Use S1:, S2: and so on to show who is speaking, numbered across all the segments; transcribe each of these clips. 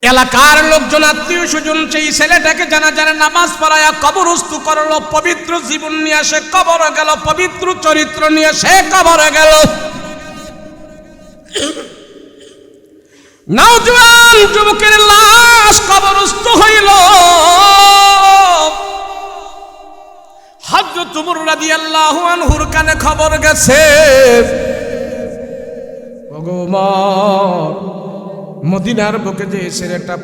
S1: এলাকার লোকজন আত্মীয় স্বজন সেই ছেলেটাকে জানাজার নামাজ পড়ায়া কবরস্থ করলো, পবিত্র জীবন নিয়ে সে কবরে গেল, পবিত্র চরিত্র নিয়ে সে কবরে গেল। নওজোয়ান যুবকের লাশ কবরস্থ হইল। হযরত উমর রাদিয়াল্লাহু আনহুর কানে খবর গেছে, ভগবান মদিনার বুকে যে ছেলেটা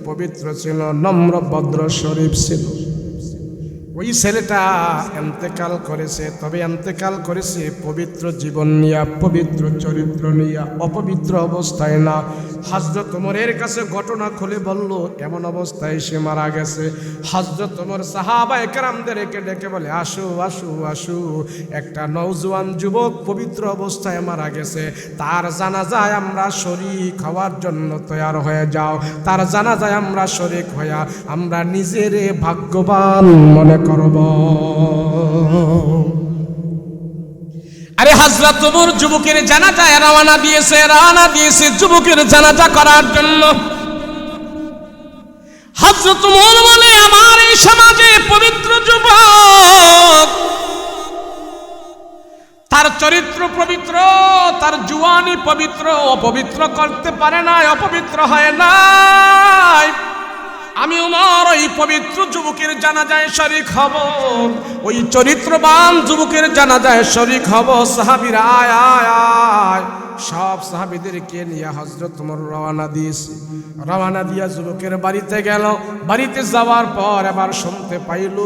S1: পবিত্র ছিল, নম্র ভদ্র শরীফ ছিল, ওই ছেলেটা ইন্তেকাল করেছে। তবে ইন্তেকাল করেছে পবিত্র জীবন নিয়ে, পবিত্র চরিত্র নিয়ে, অপবিত্র অবস্থায় না। হযরত ওমরের কাছে ঘটনা খুলে বলল, এমন অবস্থায় সে মারা গেছে। হযরত ওমর সাহাবায়ে কেরামদেরকে ডেকে বলে, আসো আসো আসো, একটা নওজোয়ান যুবক পবিত্র অবস্থায় মারা গেছে, তার জানাজায় আমরা শরীক হওয়ার জন্য তৈয়ার হয়ে যাও। তার জানাজায় আমরা শরীক হইয়া আমরা নিজেরে ভাগ্যবান মনে করব। আরে হযরত ওমর যুবকের জানাজায় রওনা দিয়েছে যুবকের জানাজা করার জন্য। হযরত ওমর বলে, আমার এই সমাজে পবিত্র যুবক, তার চরিত্র পবিত্র, তার জুয়ানি পবিত্র, অপবিত্র করতে পারে না, অপবিত্র হয় নাই। আমি ওমর ওই পবিত্র যুবকের জানাজায় শরীক হব, ওই চরিত্রবান যুবকের জানাজায় শরীক হব। সাহাবীরা আয় আয় আয়, সব সাহাবীদেরকে নিয়ে হযরত ওমর রওনা দিয়া যুবকের বাড়িতে গেল। বাড়িতে যাওয়ার পর আবার শুনতে পাইল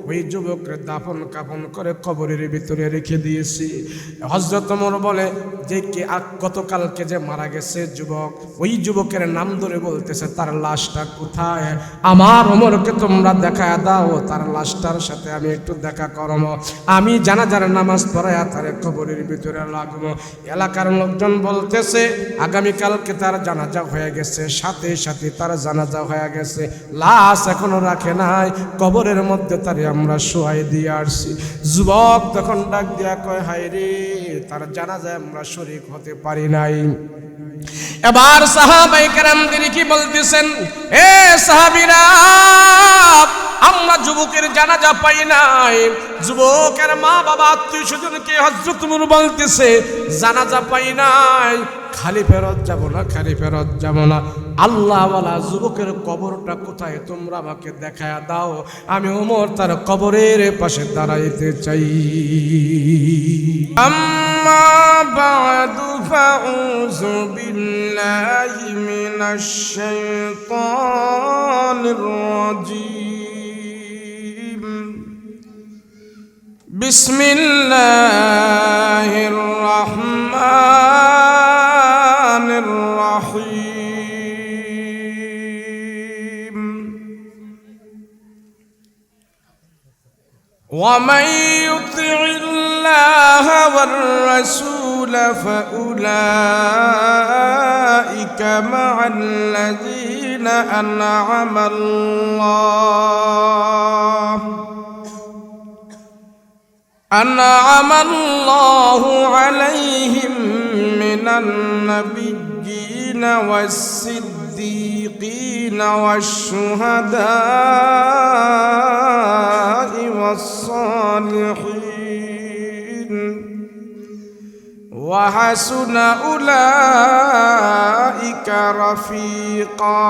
S1: ওই যুবকের দাফন কাফন করে কবরের ভিতরে রেখে দিয়েছি। হযরত ওমর বলে যে কে গতকালকে যে মারা গেছে যুবক, ওই যুবকের নাম ধরে বলতেছে, তার লাশটা কোথায়? আমার ওমরকে তোমরা দেখা দাও, তার লাশটার সাথে আমি একটু দেখা করব, আমি জানাজার নামাজ পড়ায়া তার কবরের ভিতরে লাগবো। এলাকার লোকজন বলতেছে আগামীকালকে তার জানাজা হয়ে গেছে, সাথে সাথে তার জানাজা হয়ে গেছে, লাশ এখনো রাখে নাই, কবরের মধ্যে তারে আমরা শোয়াই দিয়ে আসছি। যুবক তখন ডাক দিয়া কয়, হায় রে, তার জানাজায় আমরা শরীক হতে পারি নাই। এবার সাহাবায়ে কেরামদের কি বলতেছেন, এ সাহাবীরা, আমরা যুবকের জানাজা পাই নাই। যুবকের মা বাবা আত্মীয় স্বজনকে হযরত ওমর বলতেছে, জানাজা পাই নাই, খালি ফেরত যাব না, খালি ফেরত যাব না। আল্লাহওয়ালা যুবকের কবরটা কোথায় তোমরা আমাকে দেখায়া দাও, আমি ওমর তার কবরের পাশে দাঁড়াইতে চাই। আম্মা বা'দু ফাউযু বিল্লাহি মিনাশ শাইতানির রাজীম। বিসমিল্লাহির রাহমানির রাহিম। ومن يطع الله والرسول فأولئك مع الذين أنعم الله عليهم من النبيين والصديقين والشهداء والصالحين وحسن أولئك رفيقا.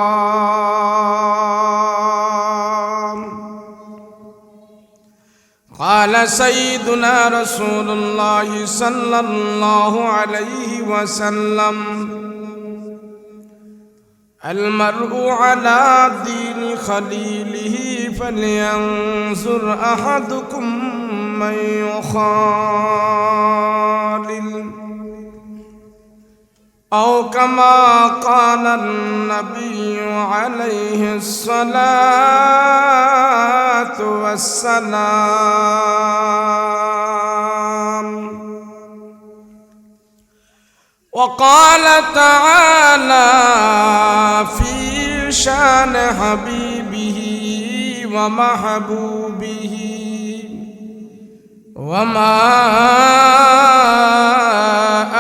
S1: قال سيدنا رسول الله صلى الله عليه وسلم: المرء على دين خليله فلينظر أحدكم من يخالل، أو كما قال النبي عليه الصلاة والسلام. وقال تعالى في شان حبيبه ومحبوبه: وما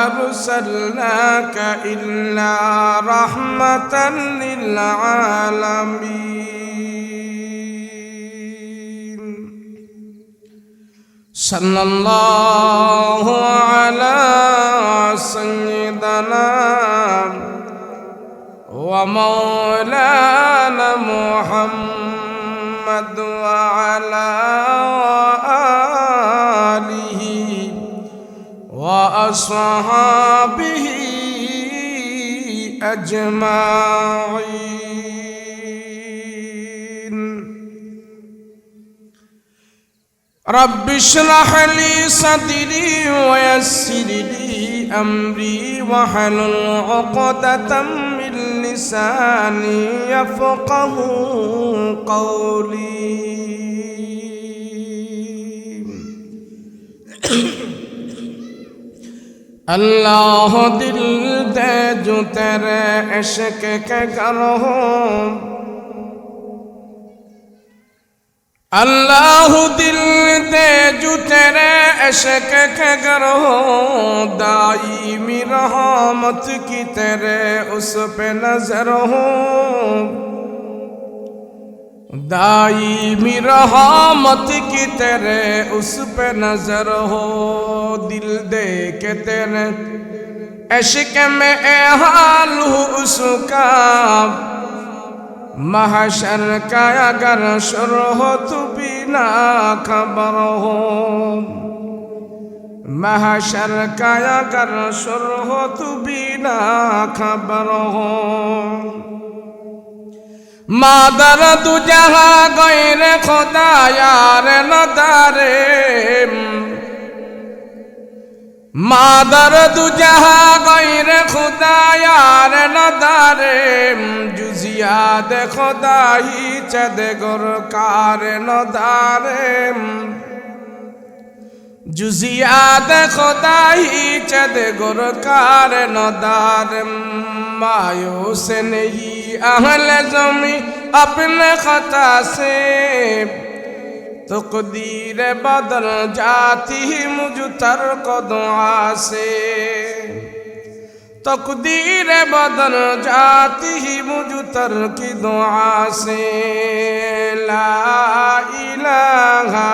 S1: أرسلناك إلا رحمة للعالمين صلى الله على سيدنا ومولانا محمد وعلى آله وأصحابه أجمعين رب اشرح لي صدري ويسر لي أمري واحلل عقدة من لساني يفقه قولي اللہ دل دے جو تیرے عشق کے گر ہو اللہ دل دے جو تیرے عشق کے گر ہو دائمی رحمت کی تیرے اس پہ نظر ہو दाईमी रहमत की तेरे उस पे नजर हो दिल दे के तेरे इश्क में ए हाल हो उसका महशर का अगर शुर हो तू बिना खबर हो महशर का अगर शुर हो तू बिना खबर हो मादर तू जहाँ गैर खुदा यार न दारे मादर तू जहाँ गैर खुदा यार न दारे जुजियाद खुदा ही चद गुर कार न दारे जुजियाद खुदा ही चद गुर कार न दारे मायूस नहीं अहल ज़मी अपने खता से तक़दीर बदल जाती मुझ तर्क दुआ से तक़दीर बदल जाती मुझ तर्क दुआ से ला इलाहा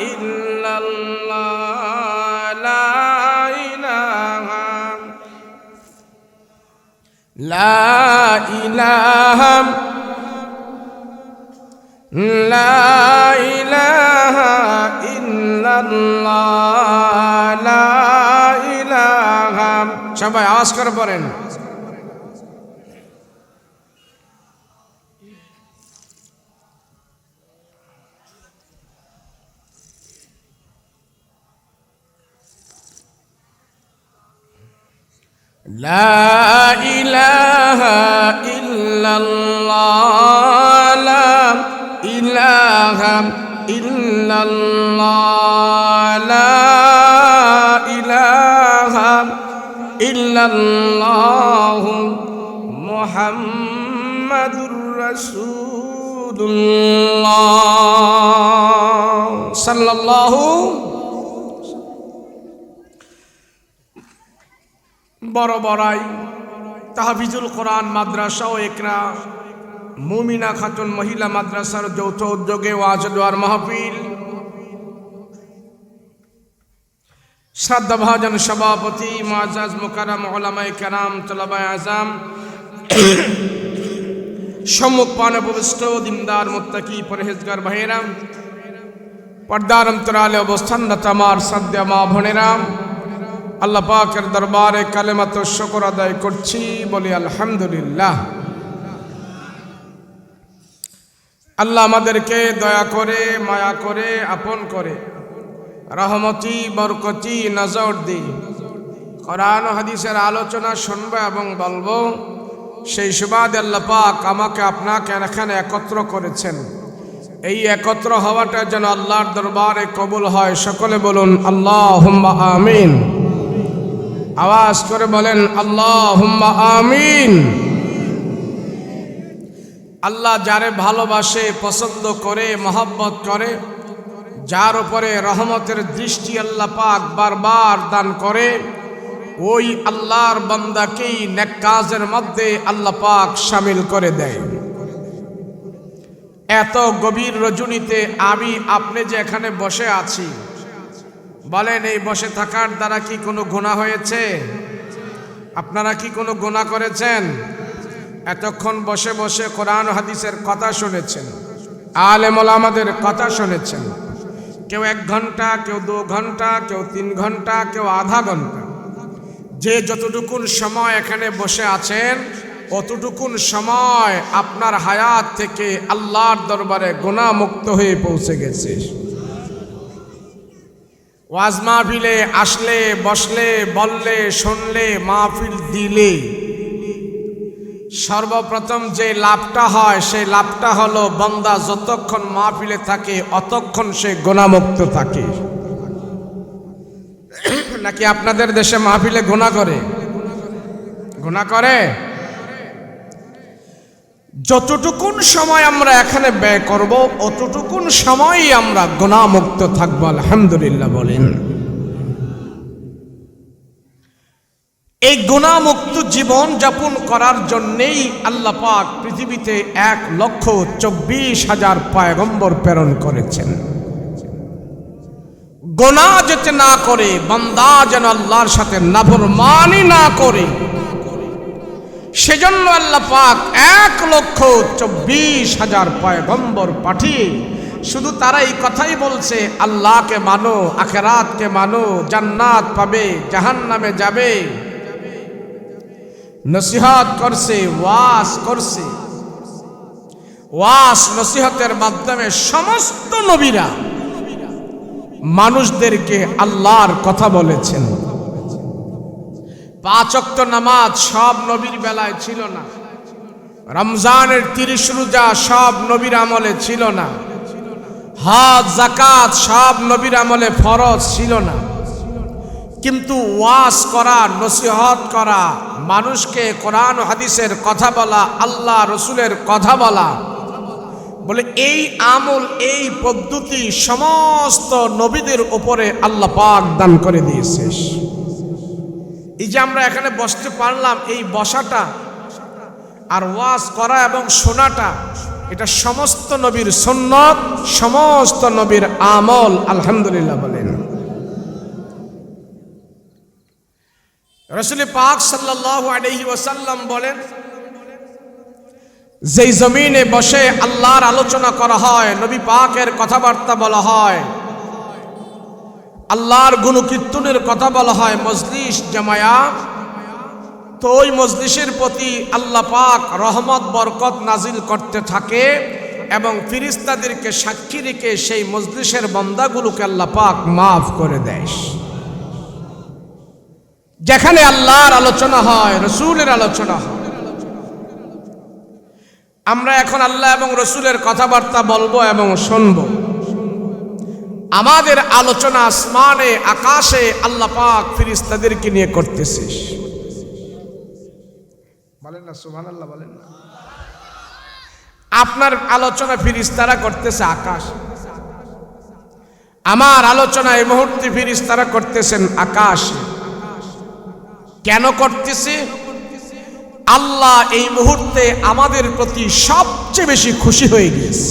S1: इल्लल्लाह لا إله إلا الله لا إله সবাই আওয়াজ করে পড়েন لا إله إلا الله لا إله إلا الله لا إله إلا الله محمد رسول الله صلى الله বড় বড়াই তাহফিজুল কোরআন মাদ্রাসা ও একরা মুমিনা খাতুন মহিলা মাদ্রাসার যৌথ উদ্যোগে ওয়াজ দোয়ার মাহফিল শ্রদ্ধাভাজন সভাপতি মুআজ্জাজ মুকাররম উলামায়ে কেরাম তলাবায়ে আযম সম্মুখ পানে উপবিষ্ট দিনদার মুত্তাকি পরহেজগার ভাইয়েরা পর্দার অন্তরালে অবস্থানরত আমার শ্রদ্ধেয় মা বোনেরা আল্লাহ পাকের দরবারে কালেমাত শুকর আদায় করছি বলি আলহামদুলিল্লাহ আল্লাহ আমাদেরকে দয়া করে মায়া করে আপন করে রহমতি বরকতি নজর দি কোরআন ও হাদিসের আলোচনা শুনবো এবং বলবো সেই সুবাদে আল্লাহ পাক আমাকে আপনাকে এখানে একত্র করেছেন এই একত্র হওয়াটা যেন আল্লাহর দরবারে কবুল হয় সকলে বলুন আল্লাহুম্মা আমিন আওয়াজ করে বলেন আল্লাহুম্মা আমিন আল্লাহ যারে ভালোবাসে পছন্দ করে মহব্বত করে যার উপরে রহমতের দৃষ্টি আল্লাহ পাক বারবার দান করে, ওই আল্লাহর বান্দাকেই নেক কাজের মধ্যে আল্লাহ পাক শামিল করে দেয়। এত গভীর রজনীতে আমি আপনি যে এখানে বসে আছি, বলেন এই বসে থাকার দ্বারা কি কোনো গুনাহ হয়েছে? আপনারা কি কোনো গুনাহ করেছেন? এতক্ষণ বসে বসে কোরআন হাদিসের কথা শুনেছেন, আলেম ওলামাদের কথা শুনেছেন। কেউ 1 ঘন্টা, কেউ 2 ঘন্টা, কেউ 3 ঘন্টা, কেউ আধা ঘন্টা। যে যতটুকুন সময় এখানে বসে আছেন, অতটুকুন সময় আপনার হায়াত থেকে আল্লাহর দরবারে গুনাহ মুক্ত হয়ে পৌঁছে গেছে। ওয়াজ মাহফিলে আসলে, বসলে, বললে, শুনলে, মাহফিল দিলে সর্বপ্রথম যে লাভটা হয়, সেই লাভটা হলো বান্দা যতক্ষণ মাহফিলে থাকে অতক্ষণ সে গুনাহমুক্ত থাকে। নাকি আপনাদের দেশে মাহফিলে গুনাহ করে? গুনাহ করে? যতটুকুন সময় আমরা এখানে ব্যয় করব, অতটুকুন সময়ই আমরা গুনাহমুক্ত থাকবো। আলহামদুলিল্লাহ বলেন। এই গুনাহমুক্ত জীবন যাপন করার জন্যেই আল্লাহ পাক পৃথিবীতে 1,24,000 পয়গম্বর প্রেরণ করেছেন। গুনাহ যাতে না করে, বান্দা যেন আল্লাহর সাথে নাফরমানি না করে, সেজন্য আল্লাহ পাক 1,24,000 পয়গম্বর পাঠিয়ে শুধু তারা এই কথাই বলছে, আল্লাহকে মানো, আখিরাতকে মানো, জান্নাত পাবে, জাহান্নামে যাবে। নসিহত করছে, ওয়াজ করছে। ওয়াজ নসিহতের মাধ্যমে সমস্ত নবীরা মানুষদেরকে আল্লাহর কথা বলেছেন। 5 ওয়াক্ত নামাজ সব নবীর বেলায় ছিল না। রমজানের 30 রোজা সব নবীর আমলে ছিল না। হজ যাকাত সব নবীর আমলে ফরজ ছিল না। কিন্তু ওয়াজ করা, নসিহত করা, মানুষকে কোরআন ও হাদিসের কথা বলা, আল্লাহ রসুলের কথা বলা, বলে এই আমল, এই পদ্ধতি সমস্ত নবীদের উপরে আল্লাহ পাক দান করে দিয়েছে। এই যে আমরা এখানে বসতে পারলাম, এই বসাটা আর ওয়াজ করা এবং শোনাটা, এটা সমস্ত নবীর সুন্নত, সমস্ত নবীর আমল। আলহামদুলিল্লাহ বলেন। রাসূল পাক সাল্লাল্লাহু আলাইহি ওয়াসাল্লাম বলেন, যেই জমিনে বসে আল্লাহর আলোচনা করা হয়, নবী পাকের কথাবার্তা বলা হয়, আল্লাহর গুণকীর্তনের কথা বলা হয়, মজলিস জামায়া, তো ওই মজলিসের প্রতি আল্লাহ পাক রহমত বরকত নাজিল করতে থাকে এবং ফেরেশতাদেরকে সাক্ষী রেখে সেই মজলিসের বান্দাগুলোকে আল্লাহ পাক মাফ করে দেয়। যেখানে আল্লাহর আলোচনা হয়, রসুলের আলোচনা হয়। আমরা এখন আল্লাহ এবং রসুলের কথাবার্তা বলবো এবং শুনবো। আমাদের আলোচনা আসমানে, আকাশে আল্লাহ পাক ফেরেশতাদেরকে নিয়ে করতেছে। বলেন না সুবহানাল্লাহ, বলেন না। আপনার আলোচনা ফেরেশতারা করতেছে আকাশ, আমার আলোচনা এই মুহূর্তে ফেরেশতারা করতেছেন আকাশে। কেন করতেছে? আল্লাহ এই মুহূর্তে আমাদের প্রতি সবচেয়ে বেশি খুশি হয়ে গেছে।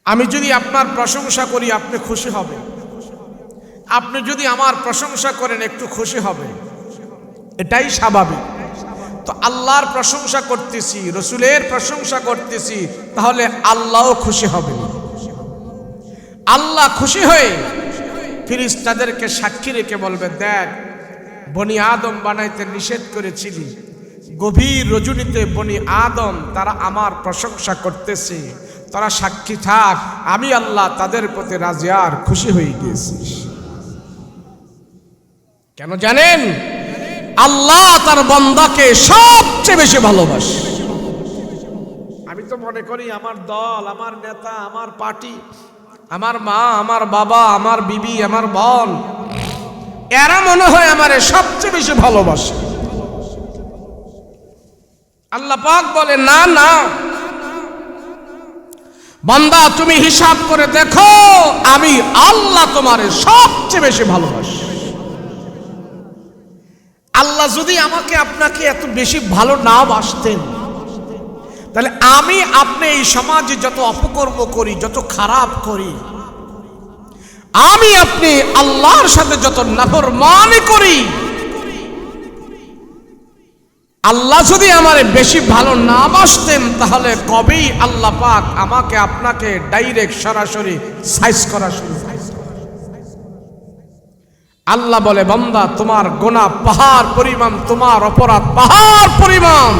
S1: আমি যদি আপনার প্রশংসা করি, আপনি খুশি হবেন। আপনি যদি আমার প্রশংসা করেন, একটু খুশি হবেন। এটাই স্বাভাবিক। তো আল্লাহর প্রশংসা করতেছি, রসুলের প্রশংসা করতেছি, তাহলে আল্লাহও খুশি হবেন। আল্লাহ খুশি হয়ে ফেরেশতাদেরকে সাক্ষী রেখে বলবে, দেখ, বনি আদম বানাইতে নিষেধ করেছিলি, গভীর রজনীতে বনি আদম তারা আমার প্রশংসা করতেছে, তারা সাক্ষী থাক, আমি আল্লাহ তাদের প্রতি রাজি আর খুশি হয়ে গেছি। কেন জানেন? আল্লাহ তার বান্দাকে সবচেয়ে বেশি ভালোবাসে। আমি তো মনে করি আমার দল, আমার নেতা, আমার পার্টি, আমার মা, আমার বাবা, আমার বিবি, আমার বোন, এরা মনে হয় আমারে সবচেয়ে বেশি ভালোবাসে। আল্লাহ পাক বলে, না না, বান্দা তুমি হিসাব করে দেখো, আমি আল্লাহ তোমারে সবচেয়ে বেশি ভালোবাসি। আল্লাহ যদি আমাকে আপনাকে এত বেশি ভালো না বাসতেন, তাহলে আমি আপনি এই সমাজে যত অপকর্ম করি, যত খারাপ করি, আমি আপনি আল্লাহর সাথে যত নাফরমানি করি, আল্লাহ যদি আমারে বেশি ভালো না বাসতেন, তাহলে কবেই আল্লাহ পাক আমাকে আপনাকে ডাইরেক্ট সরাসরি সাইজ করা শুরু করে। আল্লাহ বলে, বান্দা তোমার গুনাহ পাহাড় পরিমাণ, তোমার অপরাধ পাহাড় পরিমাণ,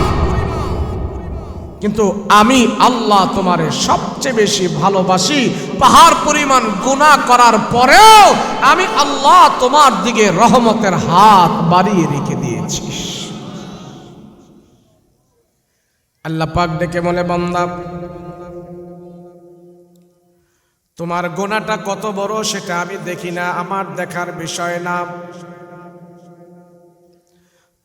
S1: কিন্তু আমি আল্লাহ তোমারে সবচেয়ে বেশি ভালোবাসি। পাহাড় পরিমাণ গুনাহ করার পরেও আমি আল্লাহ তোমার দিকে রহমতের হাত বাড়িয়ে রেখে দিয়েছি। আল্লাহ পাক ডেকে বলে, বান্দা তোমার গুনাহটা কত বড় সেটা আমি দেখি না, আমার দেখার বিষয় না।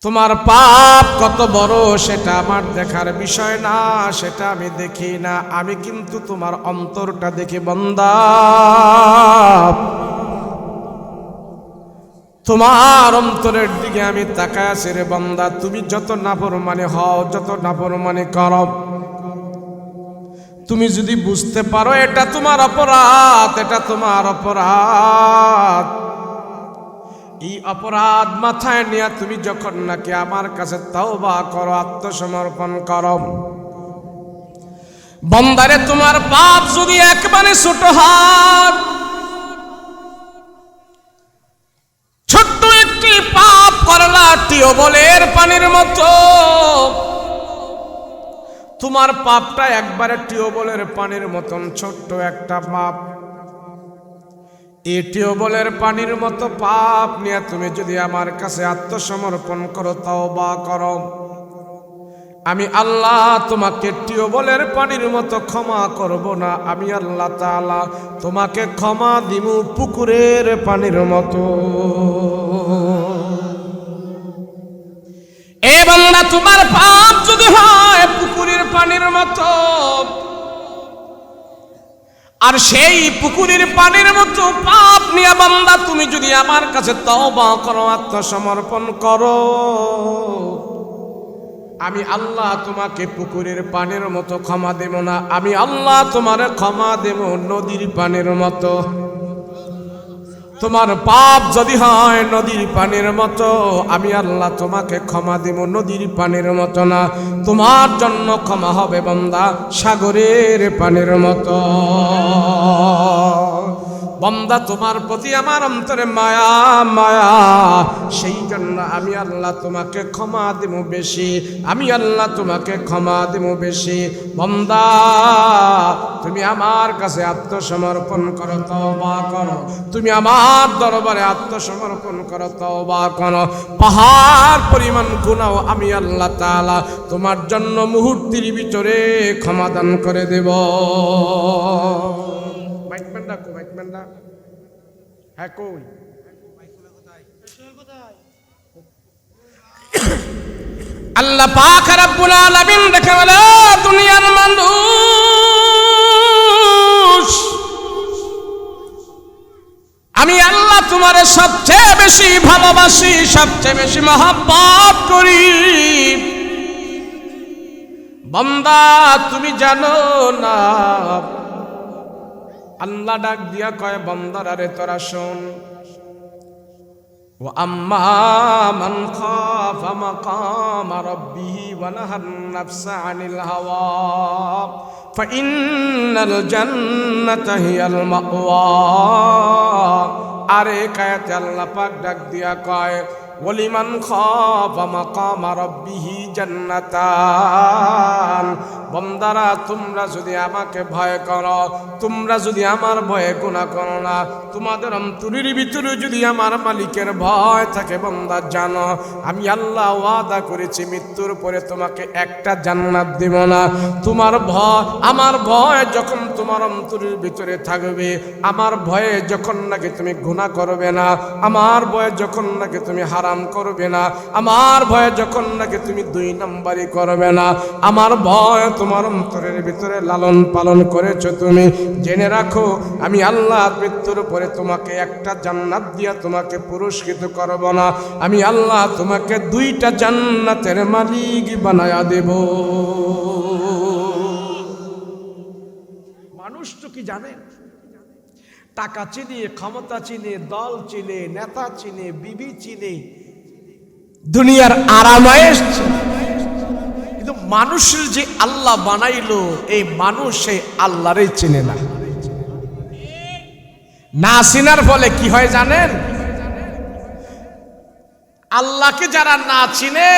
S1: তোমার পাপ কত বড় সেটা আমার দেখার বিষয় না, সেটা আমি দেখি না। আমি কিন্তু তোমার অন্তরটা দেখি বান্দা। তোমার অন্তরের দিকে আমি তাকায় আছি রে বান্দা। তুমি যত নাফরমানি হও, যত নাফরমানি করো, তুমি যদি বুঝতে পারো এটা তোমার অপরাধ, এটা তোমার অপরাধ, এই অপরাধ মাথায় নিয়ে তুমি যখন নাকি আমার কাছে তওবা করো, আত্মসমর্পণ করো, বান্দারে তোমার পাপ যদি একবারে ছোট হয়, ছোট্ট একটি পাপ করলা টিউবওয়েলের পানির মতো, তোমার পাপটা একবারে টিউবওয়েলের পানির মতন ছোট্ট একটা পাপ। এই টিউবওয়েলের পানির মতো পাপ নিয়ে তুমি যদি আমার কাছে আত্মসমর্পণ করো, তওবা করো, আমি আল্লাহ তোমাকে টিউবওয়েলের পানির মতো ক্ষমা করব না। আমি আল্লাহ তাআলা তোমাকে ক্ষমা দিব পুকুরের পানির মতো। এ বান্দা, তোমার পাপ যদি হয় পুকুরের পানির মতো, আর সেই পুকুরের পানির মতো পাপ নিয়ে বান্দা তুমি যদি আমার কাছে তওবা করো, আত্মসমর্পণ করো, আমি আল্লাহ তোমাকে পুকুরের পানির মতো ক্ষমা দেব না। আমি আল্লাহ তোমারে ক্ষমা দেব নদীর পানির মতো। তোমার পাপ যদি হয় নদীর পানির মতো, আমি আল্লাহ তোমাকে ক্ষমা দেব নদীর পানির মতো না। তোমার জন্য ক্ষমা হবে বান্দা সাগরের পানির মতো। বান্দা তোমার প্রতি আমার অন্তরে মায়া মায়া, সেই জন্য আমি আল্লাহ তোমাকে ক্ষমা দেব বেশি, আমি আল্লাহ তোমাকে ক্ষমা দেব বেশি। বান্দা তুমি আমার কাছে আত্মসমর্পণ করো, তওবা করো, তুমি আমার দরবারে আত্মসমর্পণ করো, তওবা করো, পাহাড় পরিমাণ গুনাহ আমি আল্লাহ তাআলা তোমার জন্য মুহূর্তের ভিতরে ক্ষমা দান করে দেব। হ্যাঁ, কই আল্লাহ পাক রব্বুল আলামিন দেখে বলে, দুনিয়ার মানুষ, আমি আল্লাহ তোমারে সবচেয়ে বেশি ভালোবাসি, সবচেয়ে বেশি মহব্বত করি। বান্দা তুমি জানো না, আল্লাহ ডাক দিয়া কয়, বান্দারা রে তোরা শোন, ও আম্মা মান খাফা মাকামা রাব্বিহি ওয়া নাহান নাফসা আনিল হাওয়া ফাইন্নাল জান্নাতা হিয়াল মাওয়া। আরে কায়াতে আল্লাহ পাক ডাক দিয়া কয়, ওয়ালিমান খাফা মাকামা রাব্বিহি জান্নাতান। বান্দারা তোমরা যদি আমাকে ভয় করো, তোমরা যদি আমার ভয়ে গুনাহ করো না, তোমাদের অন্তরের ভিতরে যদি আমার মালিকের ভয় থাকে, বান্দা জানো আমি আল্লাহ ওয়াদা করেছি মৃত্যুর পরে তোমাকে একটা জান্নাত দেব না। তোমার ভয়, আমার ভয় যখন তোমার অন্তরের ভিতরে থাকবে, আমার ভয়ে যখন নাকি তুমি গুনাহ করবে না, আমার ভয়ে যখন নাকি তুমি হারাম করবে না, আমার ভয়ে যখন নাকি তুমি 2 দুই নাম্বারই করবে না। আমার ভয় তোমার অন্তরের ভিতরে লালন পালন করেছো তুমি, জেনে রাখো আমি আল্লাহ মৃত্যুর পরে তোমাকে একটা জান্নাত দিয়া তোমাকে পুরস্কৃত করব না, আমি আল্লাহ তোমাকে দুইটা জান্নাতের মালিক বানায়া দেব। মানুষ তো কি জানে, টাকা চিনে, ক্ষমতা চিনে, দল চিনে, নেতা চিনে, বিবি চিনে, দুনিয়ার আরামায়েশ চিনে, কিন্তু মানুষের যে আল্লাহ বানাইলো এই মানুষ সেই আল্লাহরই চিনে না। না চিনার ফলে কি হয় জানেন? আল্লাহকে যারা না চিনে,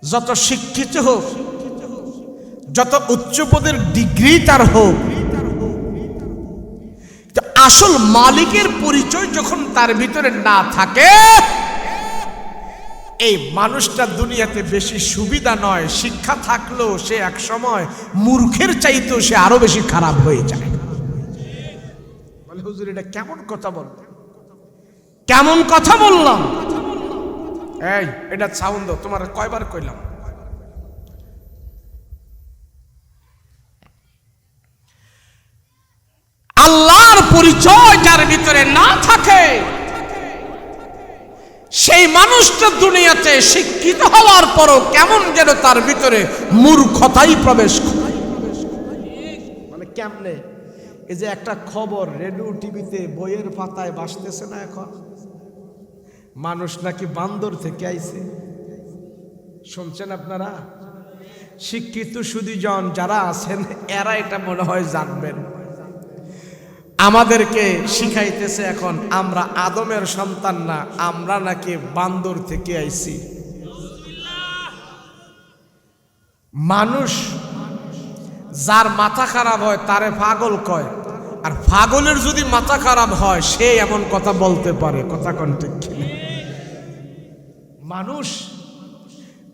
S1: যত শিক্ষিত হোক, যত উচ্চ পদের ডিগ্রি তার হোক, আসল মালিকের পরিচয় যখন তার ভিতরে না থাকে, এই মানুষটা দুনিয়াতে বেশি সুবিধা নয়, শিক্ষা থাকলেও সে এক সময় মূর্খের চাইতেও সে আরো বেশি খারাপ হয়ে যায়। বলে হুজুর এটা কেমন কথা বললাম, কেমন কথা বললাম? এই এটা সাউন্ড দাও, তোমার কয়বার কইলাম? আল্লাহর পরিচয় যার ভিতরে না থাকে, সেই মানুষটা দুনিয়াতে শিক্ষিত হওয়ার পরও কেমন যেন তার ভিতরে মূর্খতাই প্রবেশ করে। মানে কেমনে? এই যে একটা খবর রেডিও টিভিতে বইয়ের পাতায় ভাসতেছে না এখন, মানুষ নাকি বান্দর থেকে আইছে, শুনছেন আপনারা? শিক্ষিত সুধীজন যারা আছেন এরা এটা মনে হয় জানবেন। আমাদেরকে শিখাইতেছে এখন আমরা আদমের সন্তান না, আমরা নাকি বান্দর থেকে আইছি। মানুষ যার মাথা খারাপ হয় তারে পাগল কয়, আর পাগলের যদি মাথা খারাপ হয় সে এমন কথা বলতে পারে। কথা কোন ঠিক কিনা? মানুষ,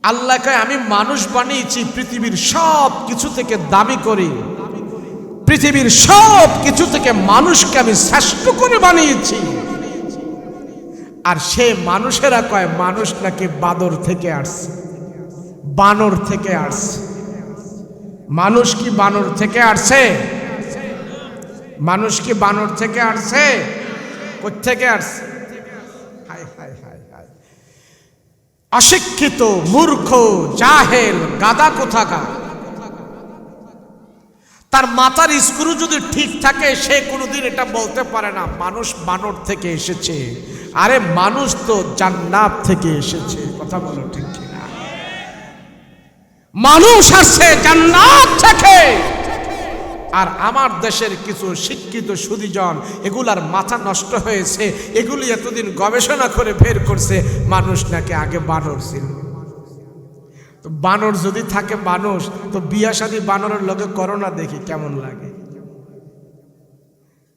S1: আল্লাহ কয় আমি মানুষ বানিয়েছি পৃথিবীর সব কিছু থেকে দামি করি, পৃথিবীর সব কিছু থেকে মানুষকে আমি শ্রেষ্ঠ করে বানিয়েছি। আর সে মানুষেরা কয় মানুষ নাকি বাদর থেকে আসছে, বানর থেকে আসছে। মানুষ কি বানর থেকে আসছে? মানুষ কি বানর থেকে আসছে? কোত্থেকে আসছে? হায় হায় হায় হায়, অশিক্ষিত, মূর্খ, জাহেল, গাদা কোথাকার। তার মাথার স্ক্রু যদি ঠিক থাকে সে কোনোদিন এটা বলতে পারে না মানুষ বানর থেকে এসেছে। আরে মানুষ তো জান্নাত থেকে এসেছে। কথা বলো ঠিক কিনা? মানুষ আসছে জান্নাত থেকে। আর আমার দেশের কিছু শিক্ষিত সুধীজন এগুলার মাথা নষ্ট হয়েছে, এগুলি এতদিন গবেষণা করে বের করছে মানুষ নাকি আগে বানর ছিল। তো বানর যদি থাকে মানুষ, তো বিয়া শাদী বানরের লগে করোনা দেখি কেমন লাগে।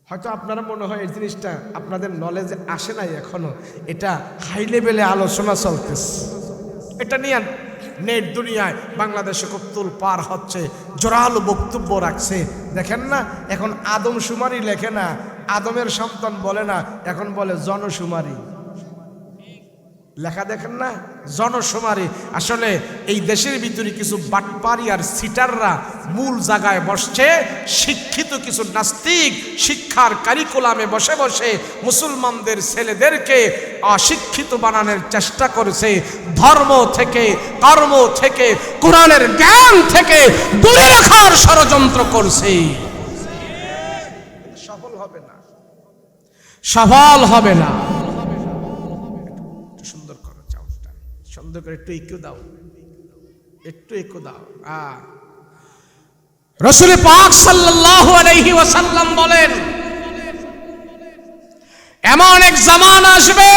S1: হয়তো আপনারা মনে হয় এই জিনিসটা আপনাদের নলেজে আসে নাই এখনো, এটা হাই লেভেলে আলোচনা চলতেছে। এটা নিয়ে নেট দুনিয়ায় বাংলাদেশে খুব তোলপাড় হচ্ছে, জোরালো বক্তব্য রাখছে। দেখেন না, এখন আদমশুমারি লেখে না, আদমের সন্তান বলে না, এখন বলে জনশুমারি লেখা। দেখেন না, জনশুমারি। আসলে এই দেশের ভিতরে কিছু বাটপারি আর সিটাররা মূল জায়গায় বসছে, শিক্ষিত কিছু নাস্তিক শিক্ষার কারিকুলামে বসে বসে মুসলমানদের ছেলেদেরকে অশিক্ষিত বানানোর চেষ্টা করেছে। ধর্ম থেকে, কর্ম থেকে, কোরআনের জ্ঞান থেকে দূরে রাখার ষড়যন্ত্র করছে। সফল হবে না, সফল হবে না। সুন্দর করে একটু একটু দাও, একটু একটু দাও। রাসূল পাক সাল্লাল্লাহু আলাইহি ওয়াসাল্লাম বলেন, এমন এক জামানা আসবে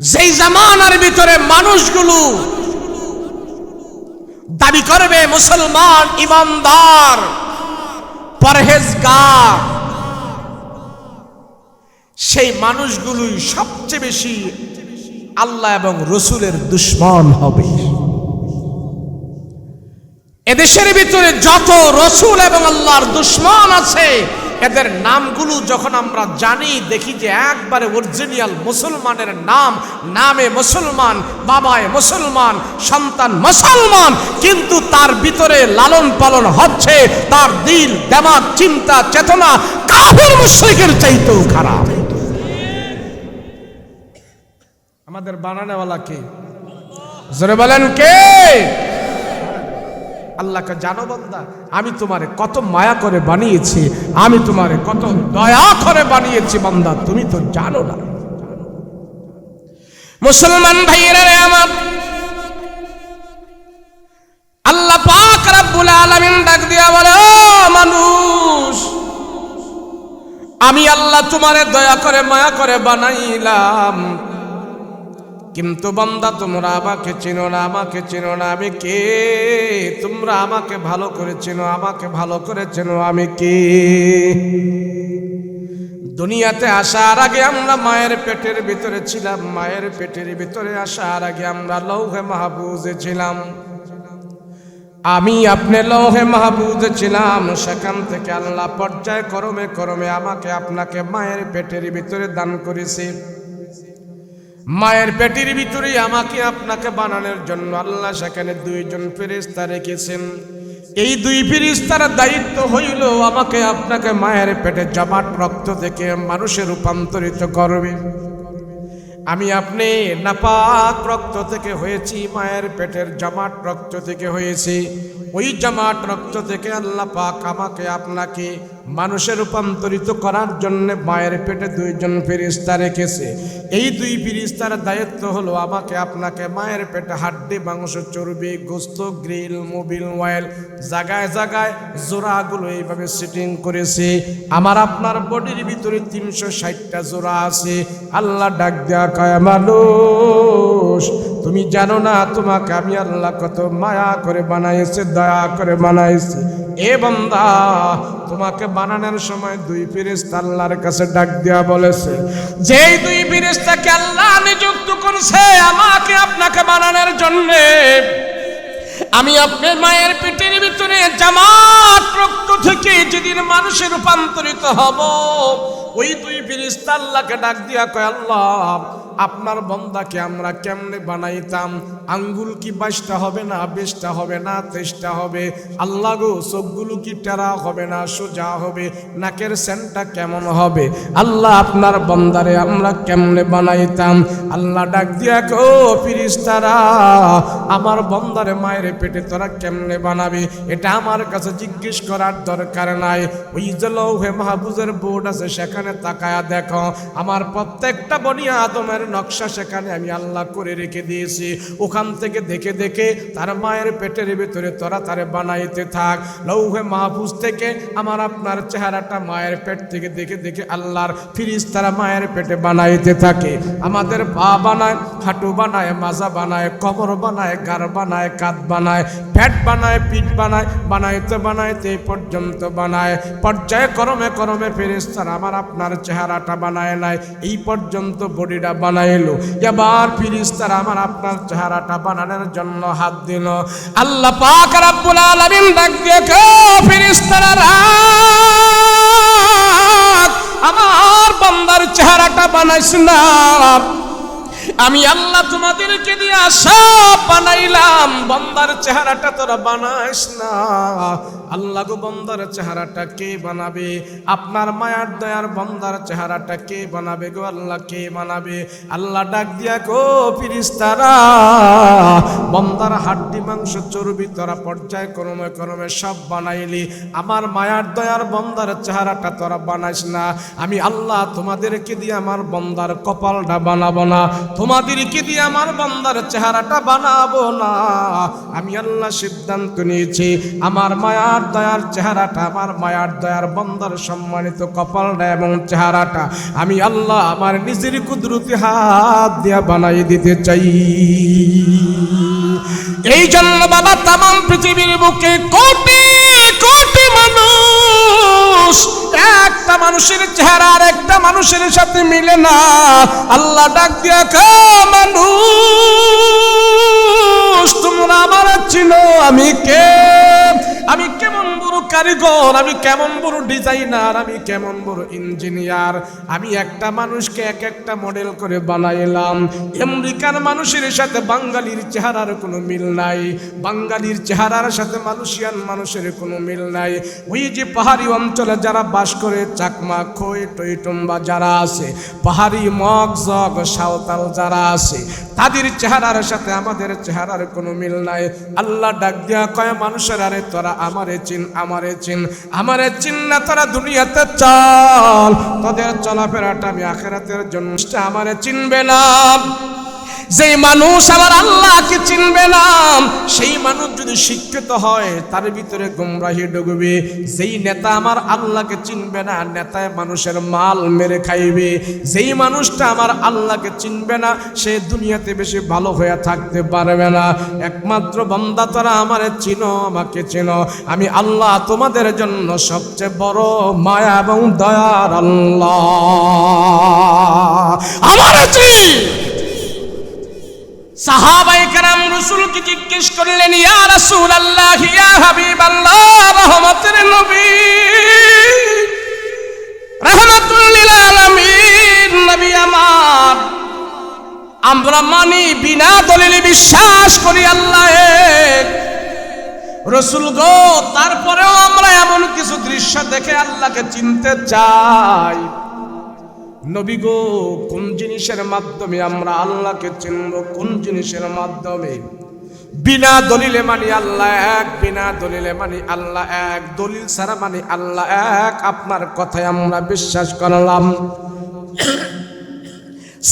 S1: যেই জামানার ভিতরে মানুষগুলো দাবি করবে মুসলমান, ইমানদার, পরহেজগার। সেই মানুষগুলোই সবচেয়ে বেশি আল্লাহ এবং রসুলের দুশমন হবে। এদেশের ভিতরে যত রসুল এবং আল্লাহর দুশমন আছে এদের নামগুলো যখন আমরা জানি, দেখি যে একবারে অরিজিনাল মুসলমানের নাম, নামে মুসলমান, বাবায় মুসলমান, সন্তান মুসলমান, কিন্তু তার ভিতরে লালন পালন হচ্ছে, তার দিল, দিমাগ, চিন্তা, চেতনা কাফির মুশরিকের চাইতেও খারাপ। আমাদের বানানেওয়ালা কে? জোরে বলেন কে? আল্লাহকে জানো বান্দা, আমি তোমারে কত মায়া করে বানিয়েছি, আমি তোমারে কত দয়া করে বানিয়েছি বান্দা, তুমি তো জানো না। মুসলমান ভাইয়েরা আমার, আল্লাহ পাক রব্বুল আলামিন ডাক দিয়া বলে, ও মানুষ, আমি আল্লাহ তোমারে দয়া করে মায়া করে বানাইলাম, কিন্তু বান্দা তোমরা আমাকে চিনো না, আমাকে চিনো না আমি কে। তোমরা আমাকে ভালো করে চিনো, আমাকে ভালো করে চেনো আমি কে। দুনিয়াতে আসার আগে আমরা মায়ের পেটের ভিতরে ছিলাম, মায়ের পেটের ভিতরে আসার আগে আমরা লৌহে মাহফুজে ছিলাম। আমি আপনি লৌহে মাহফুজে ছিলাম, সেখান থেকে আল্লাহ পর্যায় ক্রমে ক্রমে আমাকে আপনাকে মায়ের পেটের ভিতরে দান করেছে। মায়ের পেটের ভিতরে আমাকে আপনাকে বানানোর জন্য আল্লাহ সেখানে দুইজন ফেরেশতা রেখেছেন। এই দুই ফেরেশতার দায়িত্ব হইল আমাকে আপনাকে মায়ের পেটে জমাট রক্ত থেকে মানুষে রূপান্তরিত করবে। আমি আপনি নাপাক রক্ত থেকে হয়েছি, মায়ের পেটের জমাট রক্ত থেকে হয়েছে। ওই জমাট রক্ত থেকে আল্লাহ পাক আমাকে আপনাকে মানুষে রূপান্তরিত করার জন্য মায়ের পেটে দুইজন ফেরেশতা রেখেছে। এই দুই ফেরেশতার দায়িত্ব হলো আমাকে আপনাকে মায়ের পেটে হাড্ডি, মাংস, চর্বি, গোস্ত, গ্রিল, মোবিল অয়েল জায়গায় জায়গায় জোড়াগুলো এইভাবে সেটিং করেছে। আমার আপনার বডির ভিতরে 360টা জোড়া আছে। আল্লাহ ডাক দেয়া কয়, মানুষ তুমি জানো না তোমাকে আমি আল্লাহ কত মায়া করে বানাইছে, দয়া করে বানাইছি। এ বান্দা, তোমাকে বানানোর সময় দুই ফেরেশতা আল্লাহর কাছে ডাক দেয়া বলেছে, যেই দুই ফেরেশতাকে আল্লাহ নিযুক্ত করেছে আমাকে আপনাকে বানানোর জন্য, আমি আপনার মায়ের পেটের ভিতরে জামাত রক্ত থেকে যেদিন মানুষের রূপান্তরিত হব, ওই দুই ফেরেশতা আল্লাহকে ডাক দিয়া কয়, আল্লাহ আপনার বান্দাকে আমরা কেমনে বানাইতাম? আঙ্গুল কি 22টা হবে না, 20টা হবে না, 23টা হবে? আল্লাহ গো, চোখগুলো কি টেরা হবে না সোজা হবে? নাকের সেন্টটা কেমন হবে? আল্লাহ আপনার বান্দারে আমরা কেমনে বানাইতাম? আল্লাহ ডাক দিয়া কো, ফেরেশতারা আমার বান্দারে মায়ের পেটে তোরা কেমনে বানাবি এটা আমার কাছে জিজ্ঞেস করার দরকার নাই। ওই যে লৌহে মাহফুজের বোর্ড আছে সেখানে তাকায়া দেখো, আমার প্রত্যেকটা বনি আদমের নকশা সেখানে আমি আল্লাহ করে রেখে দিয়েছি। ওখান থেকে দেখে দেখে তার মায়ের পেটের ভিতরে তোরা তারে বানাইতে থাক। লৌহে মাহফুজ থেকে আমার আপনার চেহারাটা মায়ের পেট থেকে দেখে দেখে আল্লাহর ফেরেশতারা মায়ের পেটে বানাইতে থাকে। আমাদের পা বানায়, হাঁটু বানায়, মাজা বানায়, কোমর বানায়, গাড় বানায়, কাঁধ বানায়, পেট বানায়, পিঠ বানায়, বানাইতে বানাইতে এই পর্যন্ত বানায়। পর্যায়ে ক্রমে ক্রমে ফেরেশতারা আমার আপনার চেহারাটা বানায় নাই, এই পর্যন্ত বডিটা বানাইলো। এবার ফেরেশতারা আমার আপনার চেহারাটা বানানোর জন্য হাত দিল। আল্লাহ পাক রব্বুল আলামিন ডাক দিয়ে ফেরেশতারা, আমার বান্দার চেহারাটা বানাইস না, আমি আল্লাহ তোমাদেরকে দিয়া সব বানাইলাম, বান্দার চেহারাটা তোরা বানাইস না। আল্লাহ গো, বান্দার চেহারাটা কে বানাবে? আপনার মায়ার দয়ার বান্দার চেহারাটা কে বানাবে গো? আল্লাহ কে বানাবে? আল্লাহ ডাক দিয়া কো, ফেরেশতারা বান্দার হাড্ডি, মাংস, চর্বি তোরা পর্যায় ক্রমে ক্রমে সব বানাইলি, আমার মায়ার দয়ার বান্দার চেহারাটা তোরা বানাইস না। আমি আল্লাহ তোমাদেরকে দিয়ে আমার বান্দার কপালটা বানাবো না, তোমাদেরকে দিয়ে আমার বান্দার চেহারাটা বানাবো না। আমি আল্লাহ সিদ্ধান্ত নিয়েছি, আমার মায়ার দয়ার চেহারাটা, আমার মায়ার দয়ার বান্দার সম্মানিত কপালটা এবং চেহারাটা আমি আল্লাহ আমার নিজের কুদরতি হাত দিয়া বানাই দিতে চাই। এই জন্য বাবা, তামাম পৃথিবীর বুকে কোটি কোটি মানুষ, একটা মানুষের চেহারা আর একটা মানুষের সাথে মিলে না। আল্লাহ ডাক দিয়া কো, মানুষ তোমরা আমার চিনো আমি কে? আমি কেমন বড় কারিগর, আমি কেমন বড় ডিজাইনার, আমি কেমন বড় ইঞ্জিনিয়ার। আমি একটা মানুষকে এক একটা মডেল করে বানাইলাম। আমেরিকার মানুষের সাথে বাঙালির চেহারার কোনো মিল নাই, বাঙালির চেহারার সাথে মালয়েশিয়ান মানুষের কোনো মিল নাই। ওই যে পাহাড়ি অঞ্চলে যারা বাস করে, চাকমা, খই, টইটুম্বা যারা আছে, পাহাড়ি মগ জগ সাঁওতাল যারা আছে, তাদের চেহারার সাথে আমাদের চেহারার কোনো মিল নাই। আল্লাহ ডাক দিয়া কয়, মানুষের আরে তোরা আমারে চিন, আমারে চিন, আমারে চিন না তোরা দুনিয়াতে চল, তোদের চলাফেরাটা আমি আখিরাতের জন্য, আমারে চিনবে না। যেই মানুষ আমার আল্লাহকে চিনবে না, সেই মানুষ যদি শিক্ষিত হয় তার ভিতরে গুমরাহি ঢুকবে। যেই নেতা আমার আল্লাহকে চিনবে না, নেতায় মানুষের মাল মেরে খাইবে। যেই মানুষটা আমার আল্লাহকে চিনবে না, সে দুনিয়াতে বেশি ভালো হয়ে থাকতে পারবে না। একমাত্র বান্দা তোরা আমারে চিনো, আমাকে চিনো, আমি আল্লাহ তোমাদের জন্য সবচেয়ে বড় মায়া এবং দয়ার আল্লাহ। আমারে চিন। সাহাবায়ে কেরাম রাসূলকে জিজ্ঞেস করলেন, ইয়া রাসূলুল্লাহ, ইয়া হাবিবাল্লাহ, রহমতের নবী, রাহমাতুল লিল আলামিন নবী আমার, আমরা মানি বিনা দলিলে বিশ্বাস করি আল্লাহ এক। রাসূল গো, তারপরেও আমরা এমন কিছু দৃশ্য দেখে আল্লাহকে চিনতে চাই। নবী গো, কোন জিনিসের মাধ্যমে আমরা আল্লাহকে চিনব, কোন জিনিসের মাধ্যমে? বিনা দলিলে মানি আল্লাহ এক, বিনা দলিলে মানি আল্লাহ এক, দলিল ছাড়া মানি আল্লাহ এক। আপনার কথায় আমরা বিশ্বাস করলাম।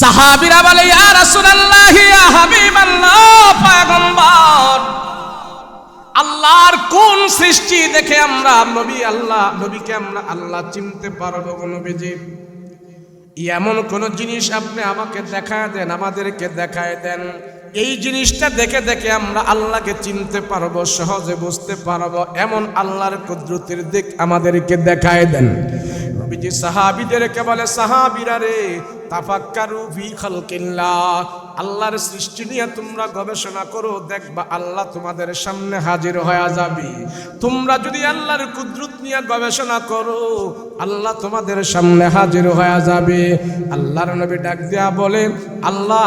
S1: সাহাবীরা বলে, ইয়া রাসূলুল্লাহ, ইয়া হাবিবাল্লাহ, পয়গম্বর, আল্লাহর কোন সৃষ্টি দেখে আমরা নবীকে আমরা আল্লাহ চিনতে পারবো? নবীজি, এমন কোন জিনিস আপনি আমাকে দেখায় দেন, আমাদেরকে দেখায় দেন, এই জিনিসটা দেখে দেখে আমরা আল্লাহকে চিনতে পারবো, সহজে বুঝতে পারবো, এমন আল্লাহর কুদরতের দিক আমাদেরকে দেখায় দেন। নবীজি সাহাবীদেরকে বলে, সাহাবীরা রে, তাফাক্কারু ফি খালকিল্লাহ, আল্লাহর সৃষ্টি নিয়ে তোমরা গবেষণা করো, দেখবা আল্লাহ তোমাদের সামনে হাজির হয়ে যাবে। তোমরা যদি আল্লাহর কুদরত নিয়ে গবেষণা করো, আল্লাহ তোমাদের সামনে হাজির হয়ে যাবে। আল্লাহর নবী ডাক দিয়া বলে, আল্লাহ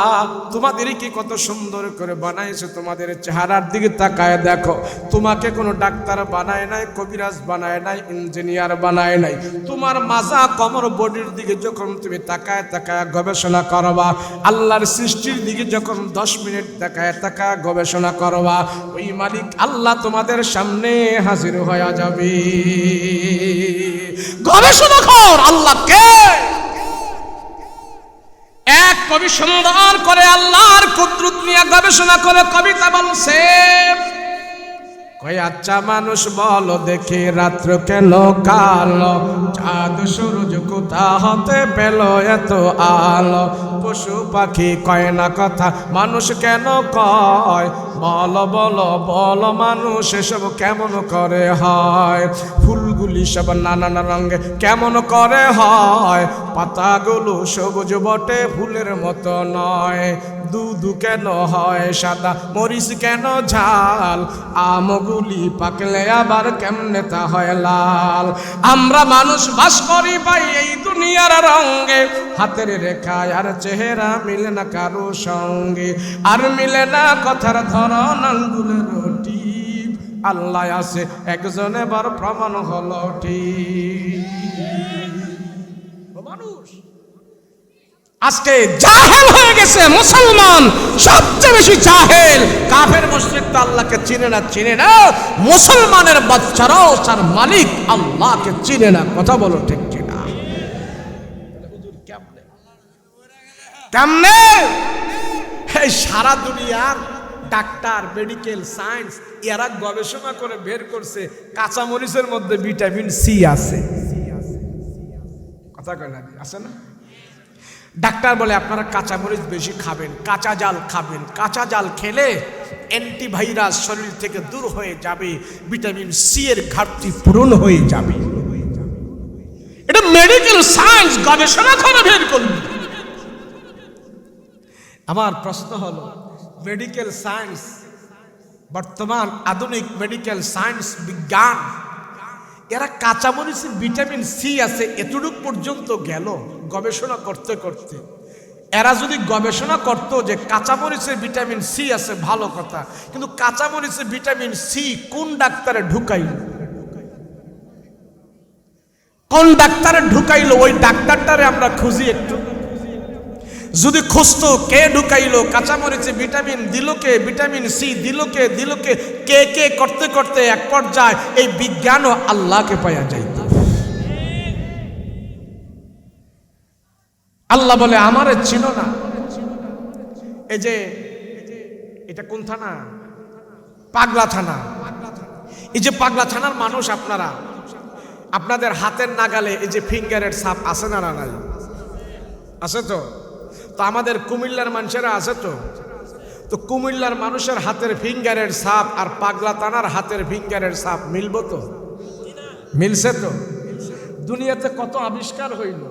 S1: তোমাদেরকে কত সুন্দর করে বানাইছে, তোমাদের চেহারার দিকে তাকায় দেখো। তোমাকে কোনো ডাক্তার বানায় নাই, কবিরাজ বানায় নাই, ইঞ্জিনিয়ার বানায় নাই। তোমার মাজা কমর বডির দিকে যখন তুমি তাকায় তাকায় গবেষণা করবা, আল্লাহর সৃষ্টির দিকে যখন 10 মিনিট তাকায় তাকায় গবেষণা করবা, ওই মালিক আল্লাহ তোমাদের সামনে হাজির হয়ে যাবে। গবেষণা কর আল্লাহকে। এক কবি সুন্দর করে আল্লাহর কুদরত নিয়ে গবেষণা করে কবিতা বলছে, কই আচ্ছা মানুষ বলো দেখি, রাত্র কেন কালো, চাঁদ সূরজ কোথা হতে পেল এত আলো, পশু পাখি কয় না কথা, মানুষ কেন কয়, বলো বলো বলো মানুষ এসব কেমন করে হয়, ফুলগুলি সব নানান রঙে কেমন করে হয়, পাতাগুলো সবুজ বটে ফুলের মতো নয়, দুধ কেন হয় সাদা, মরিচ কেন ঝাল, আমগুলি পাকলে আবার কেমনে তা হয় লাল। আমরা মানুষ বাস করি ভাই এই দুনিয়ার রঙে, হাতের রেখায় আর চেহারা মিলে না কারো সঙ্গে, আর মিলে না কথার ধরন আঙ্গুলের টিপ, আল্লাহ আছে একজন এবার প্রমাণ হলো ঠিক। মানুষ আজকে জাহেল হয়ে গেছে, মুসলমান সবচেয়ে বেশি জাহেল। কাফের মুশরিক তো আল্লাহকে চিনে না, মুসলমানের বাচ্চারাও তার মালিক আল্লাহকে চিনে না। কথা বলো ঠিক কিনা? কেমনে এই সারা দুনিয়ার ডাক্তার, মেডিকেল সায়েন্স এরা গবেষণা করে বের করছে কাঁচামরিচের মধ্যে ভিটামিন সি আছে। কথা কয় না, আছে না? ডাক্তার বলে আপনারা কাঁচামরিচ বেশি খাবেন, কাঁচা জাল খাবেন, কাঁচা জাল খেলে অ্যান্টিভাইরাস শরীর থেকে দূর হয়ে যাবে, ভিটামিন সি এর ঘাটতি পূরণ হয়ে যাবে। এটা মেডিকেল সায়েন্স গবেষণা করে বের করবে। আমার প্রশ্ন হলো, মেডিকেল সায়েন্স, বর্তমান আধুনিক মেডিকেল সায়েন্স বিজ্ঞান এরা কাঁচামরিচে ভিটামিন সি আছে এতটুক পর্যন্ত গেল গবেষণা করতে করতে। এরা যদি গবেষণা করতো যে কাঁচামরিচে ভিটামিন সি আছে ভালো কথা, কিন্তু কাঁচামরিচে ভিটামিন সি কোন ডাক্তারে ঢুকাইল, কোন ডাক্তারে ঢুকাইলো ওই ডাক্তারটারে আমরা খুঁজি একটু। যদি খুঁজতো কে ঢুকাইলো, কাঁচামরিচে ভিটামিন দিল কে, ভিটামিন সি দিল কে, কে কে করতে করতে এক পর্যায়ে এই বিজ্ঞানও আল্লাহকে পাওয়া যাইত। আল্লাহ বলে আমারে চিনো না। এই যে এটা কোন থানা? পাগলা থানা। এই যে পাগলা থানার মানুষ আপনারা, আপনাদের হাতের নাগালে এই যে ফিঙ্গারের ছাপ আছে না নাই? আছে তো? তো আমাদের কুমিল্লার মানুষেরা আছে তো? তো কুমিল্লার মানুষের হাতের ফিঙ্গারের ছাপ আর পাগলা থানার হাতের ফিঙ্গারের ছাপ মিলবো তো? মিলছে তো? দুনিয়াতে কত আবিষ্কার হইল।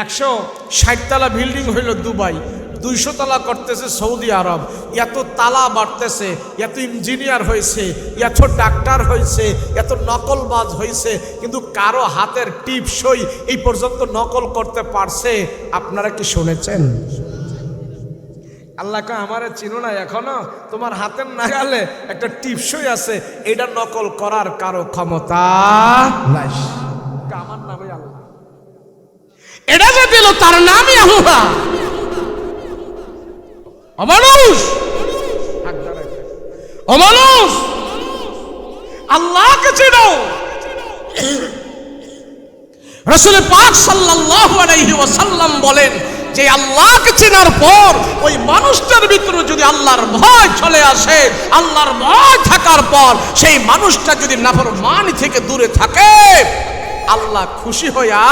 S1: 160 তলা বিল্ডিং হইল দুবাই, 200 তলা করতেছে সৌদি আরব, এত তালা বাড়তেছে, এত ইঞ্জিনিয়ার হয়েছে, এত ডাক্তার হয়েছে, এত নকলবাজ হয়েছে, কিন্তু কারো হাতের টিপসই এই পর্যন্ত নকল করতে পারছে? আপনারা কি শুনেছেন? আল্লাহকে আমারে চিনো না এখনো? তোমার হাতের নাগালে একটা টিপসই আছে, এটা নকল করার কারো ক্ষমতা নাই। আমার নামে আল্লাহ, এটা যে দিল তার নামই আল্লাহ। অমানুষ, অমানুষ, আল্লাহকে চিনো। রাসূল পাক সাল্লাল্লাহু আলাইহি ওয়াসাল্লাম বলেন যে আল্লাহকে চেনার পর ওই মানুষটার ভিতরে যদি আল্লাহর ভয় চলে আসে, আল্লাহর ভয় থাকার পর সেই মানুষটা যদি নাফরমানি থেকে দূরে থাকে, আল্লাহ খুশি হইয়া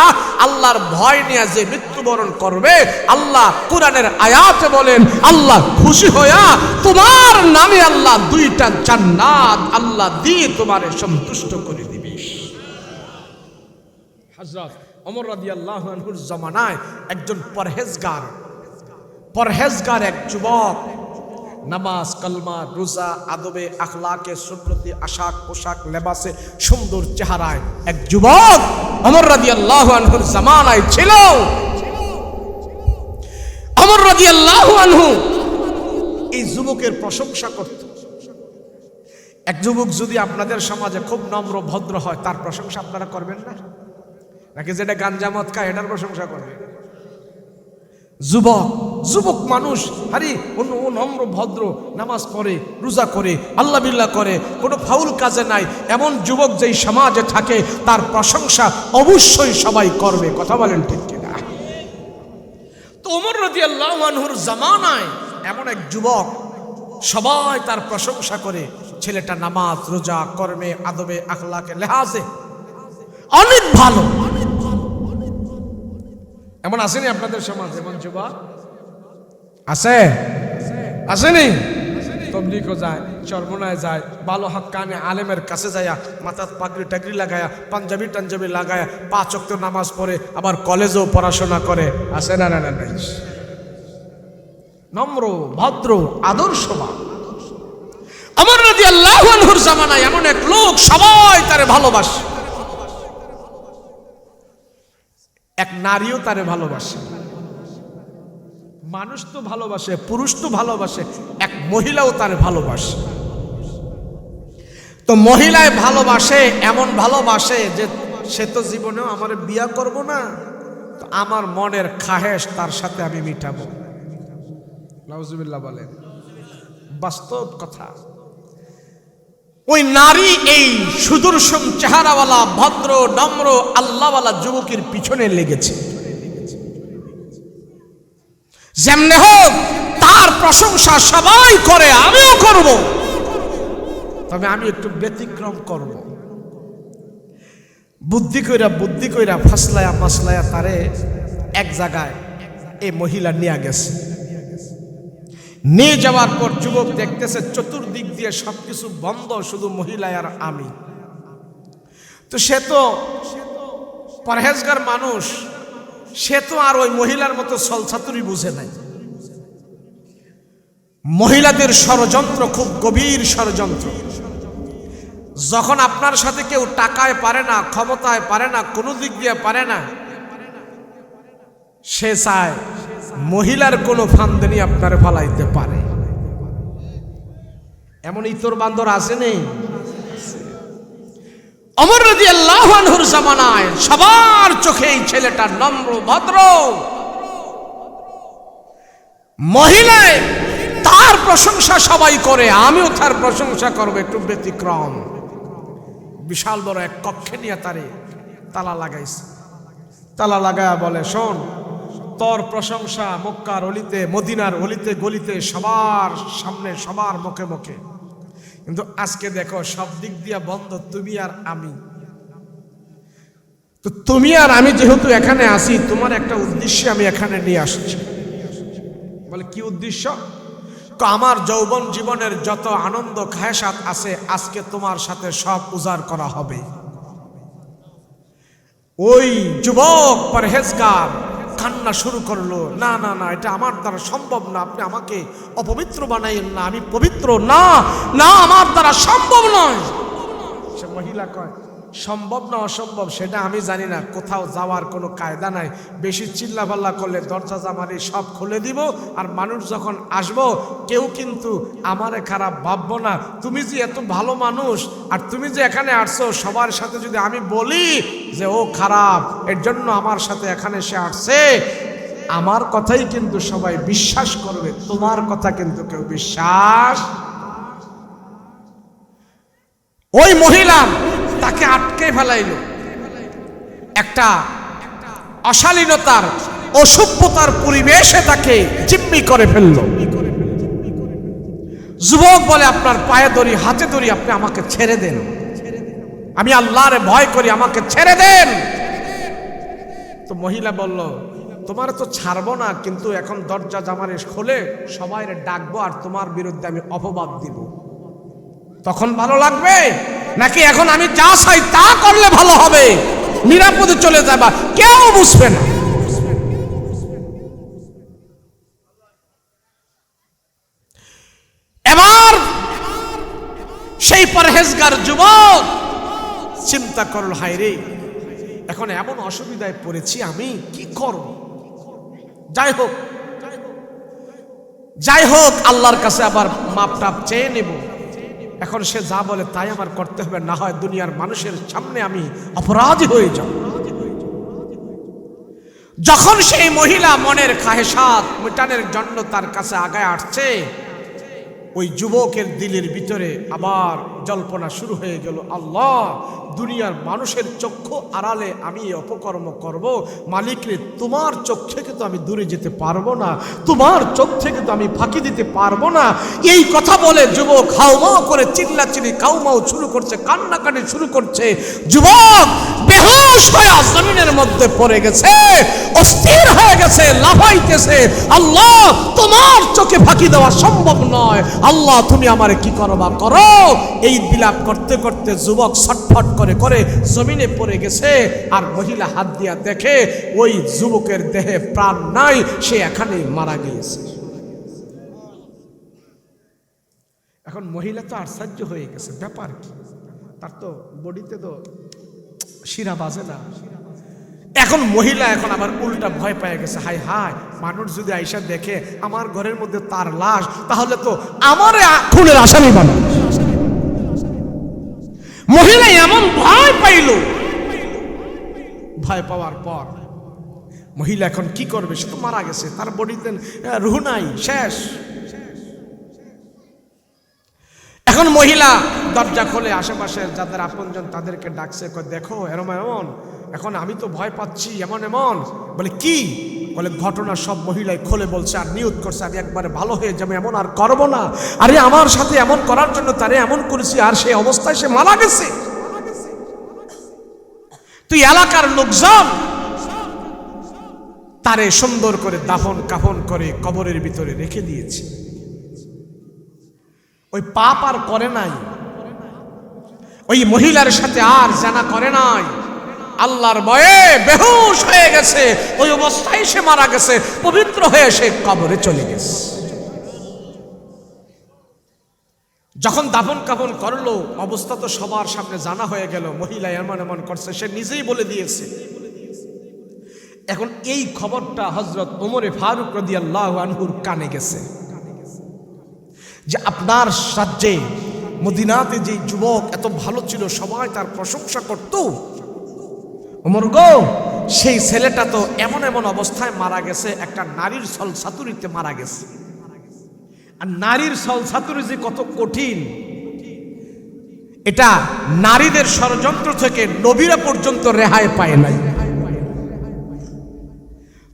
S1: আল্লাহর ভয় নিয়ে যে মৃত্যুবরণ করবে, আল্লাহ কোরআনের আয়াতে বলেন আল্লাহ খুশি হইয়া তোমার নামে আল্লাহ 2টা জান্নাত আল্লাহ দিয়ে তোমারে সন্তুষ্ট করে দিবে। হযরত ওমর রাদিয়াল্লাহু আনহুর জামানায় একজন পরহেজগার এক যুবক, নামাজ, কালমা, রোজা, আদবে, আখলাকে, সুন্নতি, আশাক, পোশাক, লেবাসে, সুন্দর চেহারায় এক যুবক ওমর রাদিয়াল্লাহু আনহুর জামানায় ছিল। ওমর রাদিয়াল্লাহু আনহু এই যুবকের প্রশংসা করত। এক যুবক যদি আপনাদের সমাজে খুব নম্র ভদ্র হয়, তার প্রশংসা আপনারা করবেন না? নাকি যেটা গাঞ্জামত খায় এটার প্রশংসা করবেন? যুবক মানুষ, আরে ও নম্র ভদ্র, নামাজ পড়ে, রোজা করে, আল্লাহ বিল্লাহ করে, কোনো ফাউল কাজে নাই, এমন যুবক যেই সমাজে থাকে তার প্রশংসা অবশ্যই সবাই করবে। কথা বলেন ঠিক কিনা? তো ওমর রাদিয়াল্লাহু আনহুর জামানায় এমন এক যুবক, সবাই তার প্রশংসা করে। ছেলেটা নামাজ, রোজা, কর্মে, আদবে, আখলাকে, লেহাজে অনেক ভালো। এমন আসেনি আপনাদের সমাজ? এমন যুবক আছে? আসেনি? তবলিগও যায়, চরমনায় যায়, ভালো হাক্কানে আলেমের কাছে যায়, মাথাত পাগড়ি টাগড়ি লাগায়া, পাঞ্জাবি টাঞ্জাবি লাগায়া, 5 ওয়াক্ত নামাজ পড়ে, আবার কলেজেও পড়াশোনা করে। আছে না? না, নম্র ভদ্র আদর্শবান। ওমর রাদিয়াল্লাহু আনহুর জামানায় এমন এক লোক, সবাই তারে ভালোবাসে, এক নারীও তারে ভালোবাসে। মানুষ তো ভালোবাসে, পুরুষ তো ভালোবাসে, এক মহিলাও তারে ভালোবাসে। তো মহিলায় ভালোবাসে, এমন ভালোবাসে যে সে তো জীবনেও আমার বিয়া করব না, তো আমার মনের খাহেশ তার সাথে আমি মিটাবো। নাউজুবিল্লাহ বলেন, বাস্তব কথা। ওই নারী এই সুদর্শন চেহারাওয়ালা, ভদ্র, নম্র, আল্লাহওয়ালা যুবকের পিছনে লেগেছে। যেমনে হোক তার প্রশংসা সবাই করে, আমিও করব, তবে আমি একটু ব্যতিক্রম করব। বুদ্ধি কইরা ফাসলায়া মাসলায়া তারে এক জায়গায় এই মহিলা নিয়ে গেছে। নিয়ে যাওয়ার পর যুবক দেখতেছে চতুর্দিক দিয়ে সবকিছু বন্ধ, শুধু মহিলা আর আমি। তো সে তো পরহেজগার মানুষ, সে তো আর ওই মহিলার মতো ছলছাতুরি বুঝে নাই। মহিলাদের ষড়যন্ত্র খুব গভীর ষড়যন্ত্র। যখন আপনার সাথে কেউ টাকায় পারে না, ক্ষমতায় পারে না, কোনো দিক দিয়ে পারে না, সে চায় মহিলার কোনো ফান্দেনি আপনার ফালাইতে পারে। এমন ইতর বান্দর আছে নেই? ওমর রাদিয়াল্লাহু আনহুর জামানায় সবার চোখে এই ছেলেটা নম্র ভদ্র, মহিলায় তার প্রশংসা সবাই করে, আমিও তার প্রশংসা করবো, একটু ব্যতিক্রম। বিশাল বড় এক কক্ষে নিয়ে তারে তালা লাগাইছে। তালা লাগায়া বলে, শোন, তোর প্রশংসা মক্কার অলিতে, মদিনার অলিতে গলিতে, সবার সামনে, সবার মুখে মুখে, কিন্তু আজকে দেখো সব দিক দিয়া বন্ধ, তুমি আর আমি। তো তুমি আর আমি যেহেতু এখানে আসি, তোমার একটা উদ্দেশ্যে আমি এখানে নিয়ে আসছি। বলে, কি উদ্দেশ্য? আমার যৌবন জীবনের যত আনন্দ খায়সাত আছে, আজকে তোমার সাথে সব উজাড় করা হবে। ওই যুবক পরহেজগার কান্না শুরু করলো, না না না, এটা আমার দ্বারা সম্ভব না, আপনি আমাকে অপবিত্র বানাইন না, আমি পবিত্র, না না, আমার দ্বারা সম্ভব নয়। সে মহিলা কয়, সম্ভব না অসম্ভব সেটা আমি জানি না, কোথাও যাওয়ার কোনো কায়দা নাই, বেশি চিল্লাপাল্লা করলে দরজা জামারি সব খুলে দিব, আর মানুষ যখন আসবো কেউ কিন্তু আমারে খারাপ ভাববো না। তুমি যে এত ভালো মানুষ, আর তুমি যে এখানে আসছো, সবার সাথে যদি আমি বলি যে ও খারাপ, এর জন্য আমার সাথে এখানে সে আসছে, আমার কথাই কিন্তু সবাই বিশ্বাস করবে, তোমার কথা কিন্তু কেউ বিশ্বাস। ওই মহিলা তাকে আটকে ফেলাইল, একটা অশালীনতার, অসভ্যতার পরিবেশে তাকে জিম্মি করে ফেলল। যুবক বলে, আপনার পায়ে ধরি, হাতে ধরি, আপনি আমাকে ছেড়ে দেন, আমি আল্লাহরে ভয় করি, আমাকে ছেড়ে দেন। তো মহিলা বলল, তোমার তো ছাড়বো না, কিন্তু এখন দরজা জামারে খোলে সবাই ডাকবো, আর তোমার বিরুদ্ধে আমি অপবাদ দিব, তখন ভালো লাগবে? নাকি এখন আমি যা চাই তা করলে ভালো হবে, নিরাপদে চলে যাবা, কেউ বুঝবে না? এবার সেই পরহেজগার যুবক চিন্তা করল, হায় রে, এখন এমন অসুবিধায় পড়েছি, আমি কি করব? যাই হোক আল্লাহর কাছে আবার মাপটাপ চেয়ে নেব। এখন সে যা বলে তাই আমার করতে হবে, না হয় দুনিয়ার মানুষের সামনে আমি অপরাধী হয়ে যাব। যখন সেই মহিলা মনের খাহেসাত মেটানোর জন্য তার কাছে আগায় আসছে, ওই যুবকের দিলের ভিতরে আবার জল্পনা শুরু হয়ে গেল, আল্লাহ, দুনিয়ার মানুষের চক্ষু আড়ালে আমি এই অপকর্ম করব, মালিক রে, তোমার চোখ থেকে তো আমি দূরে যেতে পারবো না, তোমার চোখ থেকে তো আমি ফাঁকি দিতে পারবো না। এই কথা বলে যুবক হাউমাউ করে চিল্লাচিল্লি কাউমাউ শুরু করছে, কান্নাকাটি শুরু করছে। যুবক বেহুশ হয়ে জমিনের মধ্যে পড়ে গেছে, অস্থির হয়ে গেছে, লাফাইতেছে, আল্লাহ, তোমার চোখে ফাঁকি দেওয়া সম্ভব নয়, আল্লাহ তুমি আমারে কি করবা করো। এই বিলাপ করতে করতে যুবক ছটফট করে করে জমিনে পড়ে গেছে, আর মহিলা হাত দিয়া দেখে ওই যুবকের দেহে প্রাণ নাই, সে এখানেই মারা গিয়েছে। এখন মহিলা তো আশ্চর্য হয়ে গেছে, ব্যাপার কি, তার তো বডিতে তো শিরা বাজে না। এখন মহিলা এখন আবার উল্টা ভয় পেয়ে গেছে, হায় হায়, মানুষ যদি আইসা দেখে আমার ঘরের মধ্যে তার লাশ, তাহলে তো আমার খুনের আসামি বানাবে। মহিলা এমন ভয় পাইল, ভয় পাওয়ার পর মহিলা এখন কি করবে? সে তো মারা গেছে, তার বডিতে রুহ নাই, শেষ। এখন মহিলা দরজা খোলে, আশেপাশের যাদের আপনজন তাদেরকে ডাকছে, দেখো এরম এমন, এখন আমি তো ভয় পাচ্ছি, এমন এমন। বলে কি? বলে ঘটনা সব মহিলাই খোলে বলছে, আর নিয়ত করছে আমি একবারে ভালো হয়ে যাবে, এমন আর করবো না। আরে আমার সাথে এমন করার জন্য তারে এমন করেছি, আর সেই অবস্থায় সে মারা গেছে। তুই এলাকার লোকজন তারে সুন্দর করে দাফন কাফন করে কবরের ভিতরে রেখে দিয়েছে। ওই পাপ আর করে নাই, ওই মহিলার সাথে আর জানা করে নাই, আল্লাহর ভয়ে বেহুশ হয়ে গেছে, ওই অবস্থায় সে মারা গেছে, পবিত্র হয়ে সে কবরে চলে গেছে। যখন দাফন কাফন করলো, অবস্থা তো সবার সামনে জানা হয়ে গেল, মহিলা এমন এমন করছে, সে নিজেই বলে দিয়েছে। এখন এই খবরটা হযরত ওমর ফারুক রাদিয়াল্লাহু আনহুর কানে গেছে যে আপনার রাজ্যে মদিনাতে যে যুবক এত ভালো ছিল, সবাই তার প্রশংসা করত, ওমর গো, সেই ছেলেটা তো এমন এমন অবস্থায় মারা গেছে, একটা নারীর ছলছাতুরিতে মারা গেছে। আর নারীর ছলছাতুরি যে কত কঠিন, এটা নারীদের ষড়যন্ত্র থেকে নবীরা পর্যন্ত রেহাই পায় নাই।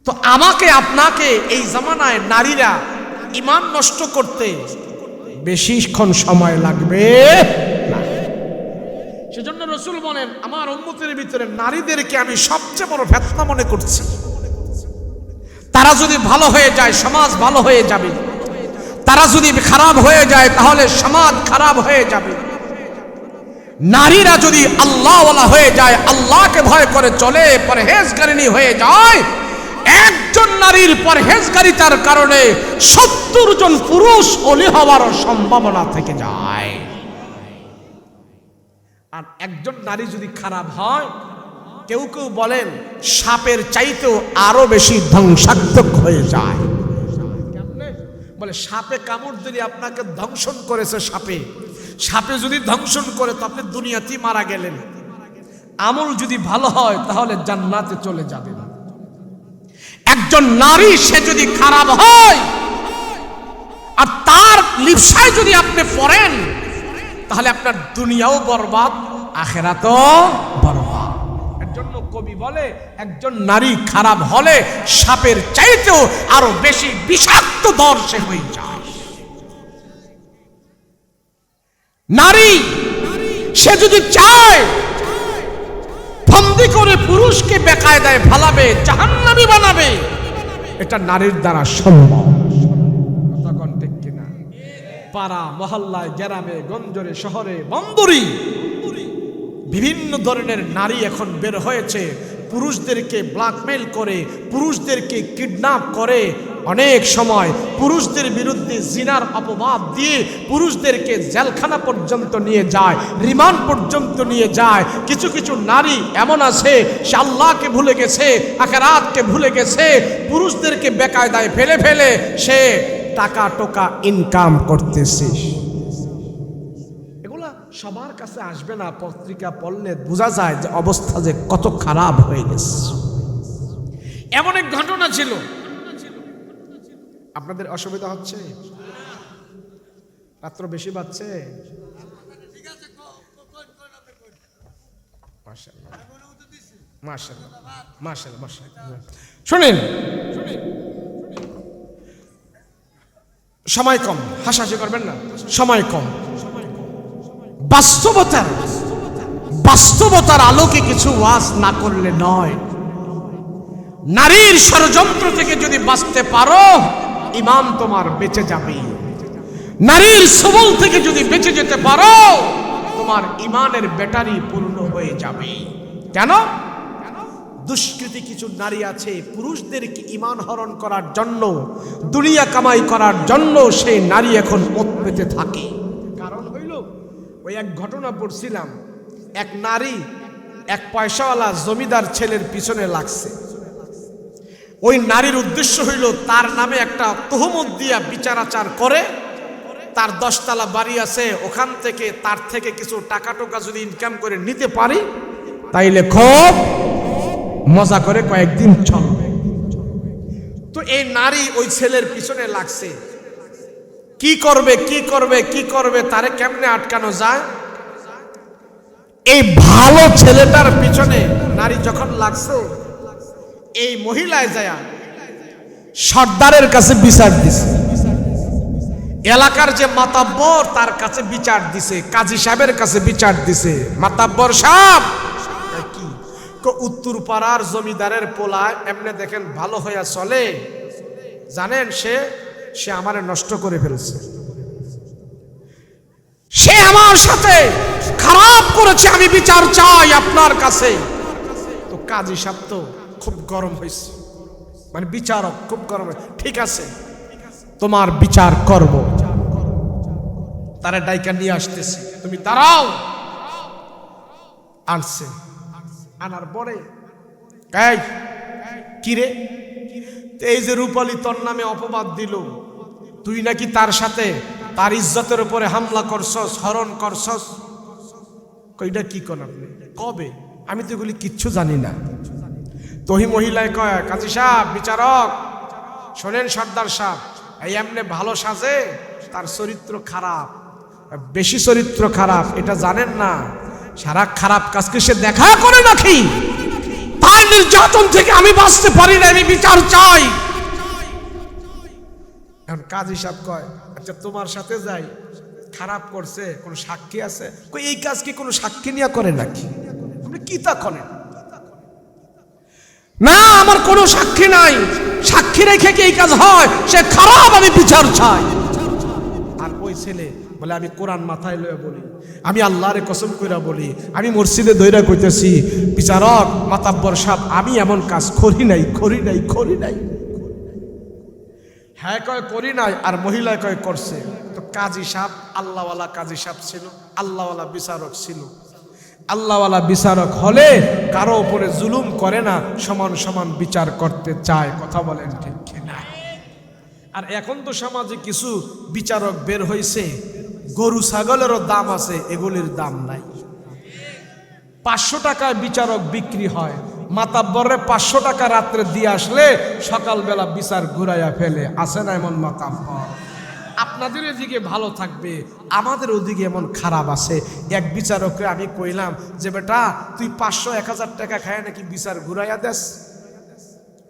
S1: তো আমাকে আপনাকে এই জামানায় নারীরা ঈমান নষ্ট করতে বেশিক্ষণ সময় লাগবে না। সেজন্য রাসূল বলেন, আমার উম্মতের ভিতরে নারীদেরকে আমি সবচেয়ে বড় ফিতনা মনে করছি। তারা যদি ভালো হয়ে যায়, সমাজ ভালো হয়ে যাবে। তারা যদি খারাপ হয়ে যায়, তাহলে সমাজ খারাপ হয়ে যাবে। নারীরা যদি আল্লাহওয়ালা হয়ে যায়, আল্লাহকে ভয় করে চলে, পরহেজগারিনী হয়ে যায়, একজন নারীর পরহেজগারিতার কারণে 70 জন পুরুষ ওলি হওয়ার সম্ভাবনা থেকে যায়। আর একজন নারী যদি খারাপ হয়, কেউ কেউ বলেন সাপের চাইতেও আরো বেশি ধ্বংসাত্মক হয়ে যায়। বলে সাপে কামড় দিলে আপনাকে ধ্বংসন করেছে, সাপে যদি ধ্বংসন করে তো আপনি দুনিয়াতেই মারা গেলেন। আমল যদি ভালো হয় তাহলে জান্নাতে চলে যাবেন। একজন নারী সে যদি খারাপ হয় আর তার লিপসায় যদি আপনি পড়েন, তাহলে আপনার দুনিয়াও বরবাদ, আখিরাতও বরবাদ। এর জন্য কবি বলে, একজন নারী খারাপ হলে সাপের চাইতেও আরো বেশি বিষাক্ত দর সে হয়ে যায়। নারী সে যদি চায় বন্দি করে পুরুষকে বেকায়দায় ফালাবে, জাহান্নামী বানাবে, এটা নারীর দ্বারা সম্ভব। তখন ঠিক কিনা? পাড়া মহল্লায়, গ্রামে গঞ্জরে, শহরে বন্দরে বিভিন্ন ধরনের নারী এখন বের হয়েছে, পুরুষদেরকে ব্ল্যাকমেইল করে, পুরুষদেরকে কিডন্যাপ করে, অনেক সময় পুরুষদের বিরুদ্ধে জিনার অপবাদ দিয়ে পুরুষদেরকে জেলখানা পর্যন্ত নিয়ে যায়, রিমান্ড পর্যন্ত নিয়ে যায়। কিছু কিছু নারী এমন আছে, সে আল্লাহকে ভুলে গেছে, আখিরাতকে ভুলে গেছে, পুরুষদেরকে বেকায়দায় ফেলে ফেলে সে টাকা টোকা ইনকাম করতেছে। এগুলা সবার কাছে আসবে না, পত্রিকা পড়লে বোঝা যায় যে অবস্থা যে কত খারাপ হয়ে গেছে। এমন এক ঘটনা ছিল। আপনাদের অসুবিধা হচ্ছে? রাত্র বেশি বাজছে? শুনেন, সময় কম, হাসাহাসি করবেন না, সময় কম। বাস্তবতার আলোকে কিছু ওয়াজ না করলে নয়। নারীর ষড়যন্ত্র থেকে যদি বাঁচতে পারো, ঈমান তোমার বেঁচে যাবে। নারীর সবল থেকে যদি বেঁচে যেতে পারো, তোমার ঈমানের ব্যাটারি পূর্ণ হয়ে যাবে। কেন? দুষ্কৃতী কিছু নারী আছে, পুরুষদেরকে ঈমান হরণ করার জন্য, দুনিয়া কামাই করার জন্য সেই নারী এখন মত পেতে থাকে। কারণ হইল, ওই এক ঘটনা পড়ছিলাম, এক নারী এক পয়সাওয়ালা জমিদার ছেলের পিছনে লাগছে। ওই নারীর উদ্দেশ্য হইল তার নামে একটা তহমত দিয়া বিচার আচার করে, তার 10 তলা বাড়ি আছে, ওখান থেকে তার থেকে কিছু টাকা টোকা যদি ইনকাম করে নিতে পারি, তাইলে খুব মজা করে কয়েকদিন চলবে। তো এই নারী ওই ছেলের পিছনে লাগছে, কি করবে, তারে কেমনে আটকানো যায়। এই ভালো ছেলেটার পিছনে নারী যখন লাগছে, এই মহিলায় যায় সর্দারের কাছে বিচার দিছে, এলাকার যে মাতাব্বর তার কাছে বিচার দিছে, কাজী সাহেবের কাছে বিচার দিছে। মাতাব্বর সাহেব, কি উত্তর পাড়ার জমিদারের পোলায় এমনি দেখেন ভালো হইয়া চলে, জানেন সে আমারে নষ্ট করে ফেলছে, সে আমার সাথে খারাপ করেছে, আমি বিচার চাই আপনার কাছে। তো কাজী সাহেব তো খুব গরম হয়েছে, মানে বিচারক খুব গরম হয়েছে। ঠিক আছে, তোমার বিচার করব। তারা ডাইকা নিয়ে আসতেছি, তুমি দাঁড়াও। আনছে, আনার পরে কিরে, এই যে রূপালী তোর নামে অপবাদ দিল, তুই নাকি তার সাথে তার ইজ্জতের উপরে হামলা করছস, হরণ করছস। কইটা কি কোন আপনি? কবে? আমি তো এগুলি কিচ্ছু জানি না। তহি মহিলায় কয়, কাজী সাহেব, বিচারক শোনেন, সর্দার সাহেব এই এমনি ভালো সাজে, তার চরিত্র খারাপ, বেশি চরিত্র খারাপ, এটা জানেন না? সারা খারাপ কাজকে সে দেখা করে নাকি? তার নির্যাতন থেকে আমি বাঁচতে পারি না, আমি বিচার চাই। এখন কাজী সাহেব কয়, আচ্ছা তোমার সাথে যাই, খারাপ করছে, কোন সাক্ষী আছে? কই এই কাজ কি কোনো সাক্ষী নিয়ে করে নাকি? আপনি কি তা করেন? না, আমার কোনো সাক্ষী নাই, সাক্ষী রেখে কি এই কাজ হয়? সে খারাপ, আমি বিচার চাই। আর ওই ছেলে বলে, আমি কোরআন মাথায় লয়ে বলি, আমি আল্লাহরে কসম কইরা বলি, আমি মসজিদে দইরা কইতেছি, বিচারক মাতাব্বর সাহেব আমি এমন কাজ করি নাই, করি নাই, করি নাই। হ্যাঁ কয় করি নাই, আর মহিলায় কয় করছে। তো কাজী সাহেব আল্লাহওয়ালা কাজী সাহেব ছিল, আল্লাহওয়ালা বিচারক ছিল। আল্লাহওয়ালা বিচারক হলে কারো উপরে জুলুম করে না, সমান সমান বিচার করতে চায়। কথা বলেন ঠিক কিনা? আর এখন তো সমাজে কিছু বিচারক বের হয়েছে, গরু ছাগলেরও দাম আছে, এগুলির দাম নাই। 500 টাকায় বিচারক বিক্রি হয়, মাতাব্বরে 500 টাকা রাত্রে দিয়ে আসলে সকালবেলা বিচার ঘুরাইয়া ফেলে। আছে না এমন মাতাব্বর? আপনাদের এদিকে ভালো থাকবে, আমাদের ওদিকে এমন খারাপ আছে। এক বিচারককে আমি কইলাম যে, বেটা তুই 500-1000 টাকা খায় নাকি বিচার ঘুরাইয়া দেস?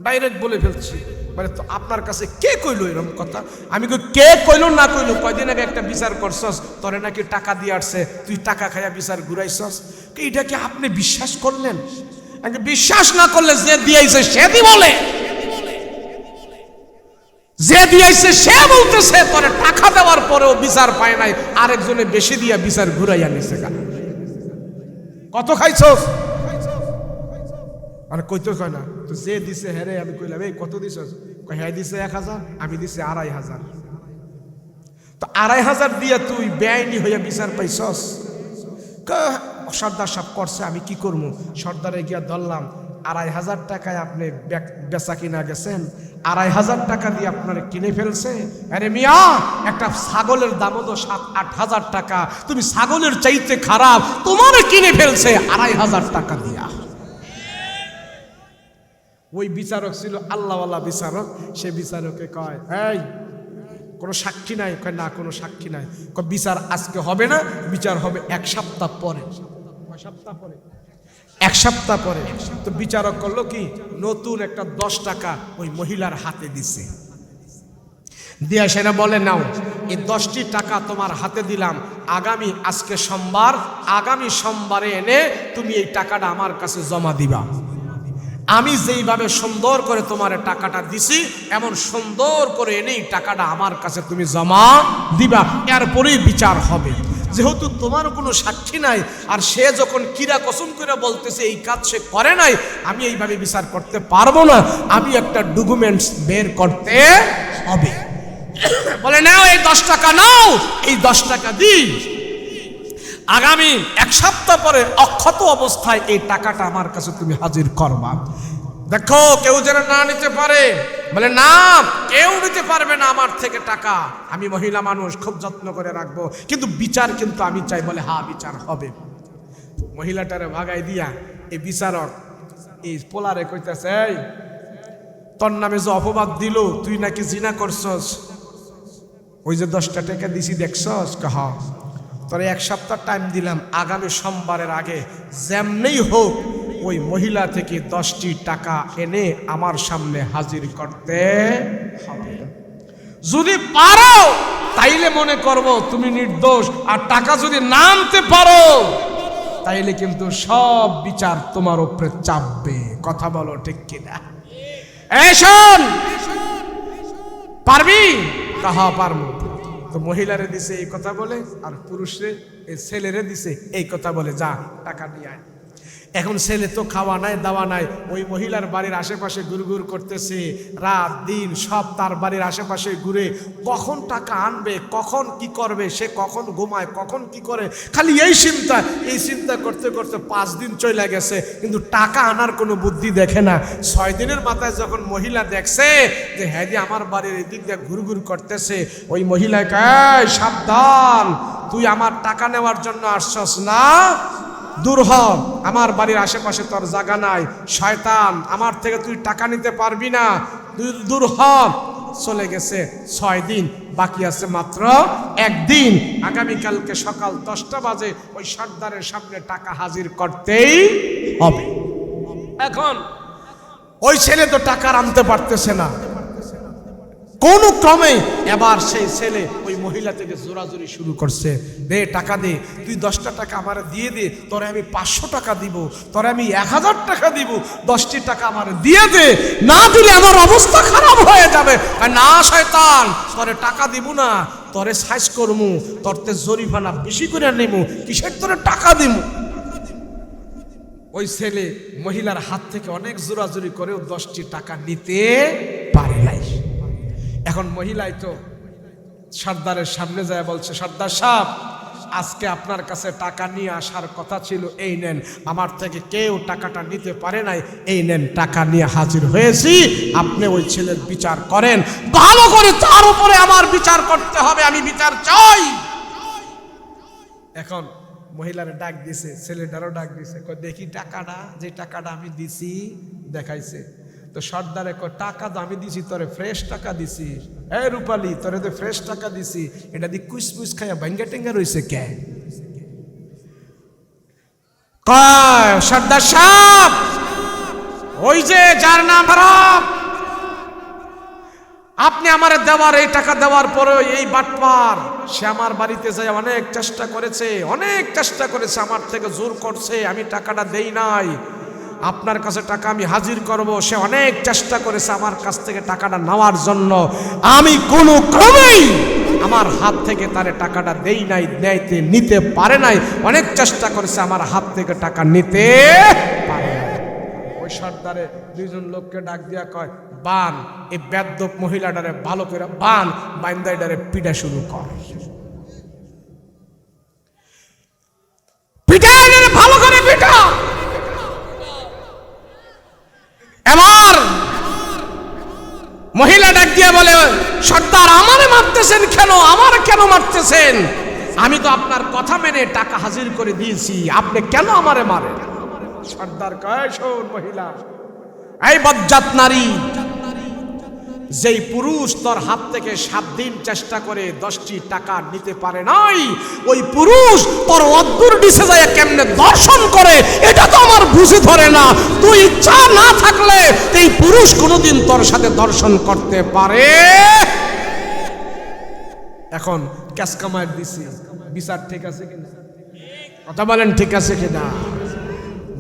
S1: ডাইরেক্ট বলে ফেলছি। মানে তো আপনার কাছে কে কইলো এরকম কথা? আমি কই, কে কইলো না কইলো, কয়দিন আগে একটা বিচার করছস, তোরে নাকি টাকা দিয়ে আসছে, তুই টাকা খাইয়া বিচার ঘুরাইছস। এইটা কি আপনি বিশ্বাস করলেন? বিশ্বাস না করলে যে দিয়েছে সে দি বলে, যে দিয়েছে সে বলতেছে তোরে টাকা দেওয়ার পরেও বিচার পায় নাই, আরেকজনে বেশি দিয়া বিচার ঘুরাইয়া নিছে। কত খাইছস? আর কইতে কয় না তো, যে দিছে হ্যাঁ রে। আমি কইলাম, এই কত দিছস? হ্যাঁ দিছে 1000, আমি দিছে 2500। তো 2500 দিয়া তুই বেআইনি হইয়া বিচার পাইছস? সর্দার সাহেব করছে, আমি কি করবো? সর্দারে গিয়া ধরলাম, 2500 টাকায় আপনি বেচা কিনা গেছেন, 2500 টাকা দিয়ে আপনার কিনে ফেলছে। আরে মিয়া, একটা ছাগলের দামও তো 7-8 হাজার টাকা, তুমি ছাগলের চাইতে খারাপ, তোমার কিনে ফেলছে 2500 টাকা দিয়া। ওই বিচারক ছিল আল্লাহওয়ালা বিচারক। সে বিচারকে কয়, এই কোনো সাক্ষী নাই? কয় না, কোনো সাক্ষী নাই। কয় বিচার আজকে হবে না, বিচার হবে 1 সপ্তাহ পরে। 1 সপ্তাহ পরে। তো বিচারক করলো কি, নতুন একটা 10 টাকা ওই মহিলার হাতে দিছে, দিয়া সেটা বলে, নাও এই 10টি টাকা তোমার হাতে দিলাম, আজকে সোমবার, আগামী সোমবারে এনে তুমি এই টাকাটা আমার কাছে জমা দিবা। আমি যেইভাবে সুন্দর করে তোমার টাকাটা দিছি, এমন সুন্দর করে এনেই টাকাটা আমার কাছে তুমি জমা দিবা, এরপরেই বিচার হবে। যেহেতু তোমার কোনো সাক্ষী নাই, আর সে যখন কিরা কসম করে বলতেছে এই কাজ সে করে নাই, আমি এইভাবে বিচার করতে পারবো না, আমি একটা ডকুমেন্টস বের করতে হবে। বলে, নাও এই 10 টাকা, নাও এই 10 টাকা দিই, আগামী 1 সপ্তাহ পরে অক্ষত অবস্থায় এই টাকাটা আমার কাছে তুমি হাজির করবা। দেখো কেউ যেন না নিতে পারে। বলে, না, কেউ নিতে পারবে না আমার থেকে টাকা, আমি মহিলা মানুষ, খুব যত্ন করে রাখবো, কিন্তু বিচার কিন্তু আমি চাই। বলে, হ্যাঁ বিচার হবে। মহিলাটারে ভাগাই দিয়া এই বিচারক এই পোলারে কইতেছে, এই তোর নামে যে অপবাদ দিল, তুই নাকি জিনা করছস, ওই যে 10 টাকা দিছি দেখছস? হ্যাঁ। তোর 1 সপ্তাহ টাইম দিলাম, আগামী সোমবারের আগে যেমনেই হোক ওই মহিলা থেকে 10টি টাকা এনে আমার সামনে হাজির করতে হবে। যদি পারো তাইলে মনে করব তুমি নির্দোষ, আর টাকা যদি না আনতে পারো তাইলে কিন্তু সব বিচার তোমার উপরে চাপবে। কথা বলো ঠিক কিনা? এই শোন, পারবি? কাহা পারবো। তো মহিলারে দিছে এই কথা বলে, আর পুরুষরে, এই ছেলেরে দিছে এই কথা বলে, যা টাকা নিয়ে আয়। এখন ছেলে তো খাওয়া নাই দাওয়া নাই, ওই মহিলার বাড়ির আশেপাশে ঘুরঘুর করতেছে, রাত দিন সব তার বাড়ির আশেপাশে ঘুরে কখন টাকা আনবে, কখন কি করবে, সে কখন ঘুমায়, কখন কি করে, খালি এই চিন্তা করতে করতে 5 দিন চলে গেছে, কিন্তু টাকা আনার কোনো বুদ্ধি দেখে না। 6 দিনের মাথায় যখন মহিলা দেখছে যে হ্যাঁ আমার বাড়ির এদিক দিয়ে ঘুরঘুর করতেছে, ওই মহিলাকে সাবধান, তুই আমার টাকা নেওয়ার জন্য আসছস না, দূর হ, আমার বাড়ির আশেপাশে তোর জায়গা নাই, শয়তান, আমার থেকে তুই টাকা নিতে পারবি না, দূর হ। চলে গেছে 6 দিন, বাকি আছে মাত্র 1 দিন। আগামীকালকে সকাল 10টা বাজে ওই সর্দারের সামনে টাকা হাজির করতেই হবে। এখন ওই ছেলে তো টাকা আনতে পারতেছে না, কোন ক্রমে এবার সেই ছেলে ওই মহিলা থেকে জোরাজুরি শুরু করছে, দে টাকা দে, তুই 10টা টাকা আমার দিয়ে দে, তোরে আমি 500 টাকা দিব, তোরে আমি 1000 টাকা দিব, 10টি টাকা আমার দিয়ে দে, না দিলে আমার অবস্থা খারাপ হয়ে যাবে। না শয়তান, তোরে টাকা দিব না, তোরে সাইজ করমু, তোরতে জরিমানা বেশি করে নেবো, কিসের তোরে টাকা দিব। ওই ছেলে মহিলার হাত থেকে অনেক জোরাজুরি করেও 10টি টাকা নিতে পারে নাই। এখন মহিলাই তো সর্দারের সামনে যায় বলছে, সর্দার সাহেব, আজকে আপনার কাছে টাকা নিয়ে আসার কথা ছিল, এই নেন, আমার থেকে কেউ টাকাটা নিতে পারে নাই, এই নেন টাকা নিয়ে হাজির হয়েছি, আপনি ওই ছেলের বিচার করেন, ভালো করে তার উপরে আমার বিচার করতে হবে, আমি বিচার চাই। এখন মহিলার ডাক দিছে, ছেলেটারও ডাক দিছে, দেখি টাকাটা, যে টাকাটা আমি দিছি, দেখাইছে তো সর্দারে টাকা তো আমি দিছি, তোরে ফ্রেশ টাকা দিছি, এ রূপালী তোরে তো ফ্রেশ টাকা দিছি, এটা দিয়ে কুচমুচ খাইয়া ভাঙ্গা টেঙ্গা রয়েছে কে? কয় সর্দার সাহেব, ওই যে যার নাম খারাপ, আপনি আমার দেওয়ার এই টাকা দেওয়ার পরে এই বাটপার, সে আমার বাড়িতে যায় অনেক চেষ্টা করেছে, আমার থেকে জোর করছে, আমি টাকাটা দেই নাই, আপনার কাছে টাকা আমি হাজির করব, সে অনেক চেষ্টা করেছে আমার কাছ থেকে টাকাটা নেওয়ার জন্য, আমি কোনো ক্রমেই আমার হাত থেকে তারে টাকাটা দেই নাই, নিতে পারে নাই, অনেক চেষ্টা করেছে আমার হাত থেকে টাকা নিতে পারে নাই। ওই সর্দারে 2জন লোককে ডাক দিয়া কয়, বান এই বেদ্যপ মহিলাটারে ভালো করে বান, বাইন্দাইডারে পিটা শুরু কর, পিটাইডারে ভালো করে পিটা। এবার মহিলা ডাক দিয়ে বলে, সর্দার আমারে মারতেছেন কেন, আমার কেন মারতেছেন, আমি তো আপনার কথা মেনে টাকা হাজির করে দিয়েছি, আপনি কেন আমারে মারেন? সর্দার কয়, শোন মহিলা, এই বজ্জাত নারী, যেই পুরুষ তোর হাত থেকে 7 দিন চেষ্টা করে 10টি টাকা নিতে পারে নাই, ওই পুরুষ তোর অদ্দুর দিশে যায় কেমনে দর্শন করে, এটা তো আমার বুঝে ধরে না। তুই ইচ্ছা না থাকলে এই পুরুষ কোনোদিন তোর সাথে দর্শন করতে পারে? এখন ক্যাসকামার দিছি, বিচার ঠিক আছে কিনা? কথা বলেন ঠিক আছে কিনা?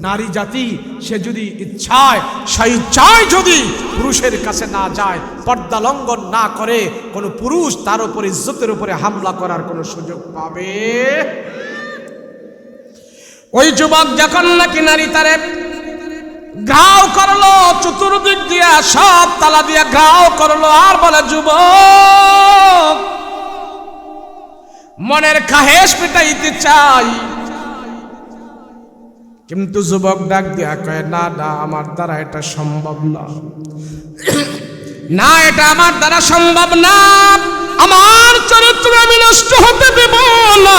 S1: নারী জাতি সে যদি ইচ্ছায় যদি পুরুষের কাছে না যায়, পর্দা লঙ্ঘন না করে, কোন পুরুষ তার উপর ইজ্জতের উপরে হামলা করার কোন সুযোগ পাবে? ওই যুবক যখন নাকি নারী তারে ঘাও করলো, চতুর্দিক দিয়া সব তালা দিয়া ঘাও করলো, আর বলে, যুবক মনের খাহেশ মেটাইতে চাই, কিন্তু যুবক ডাক দিয়া কয়, না না, আমার দ্বারা এটা সম্ভব না, না এটা আমার দ্বারা সম্ভব না, আমার চরিত্র আমি নষ্ট হতে দেব না।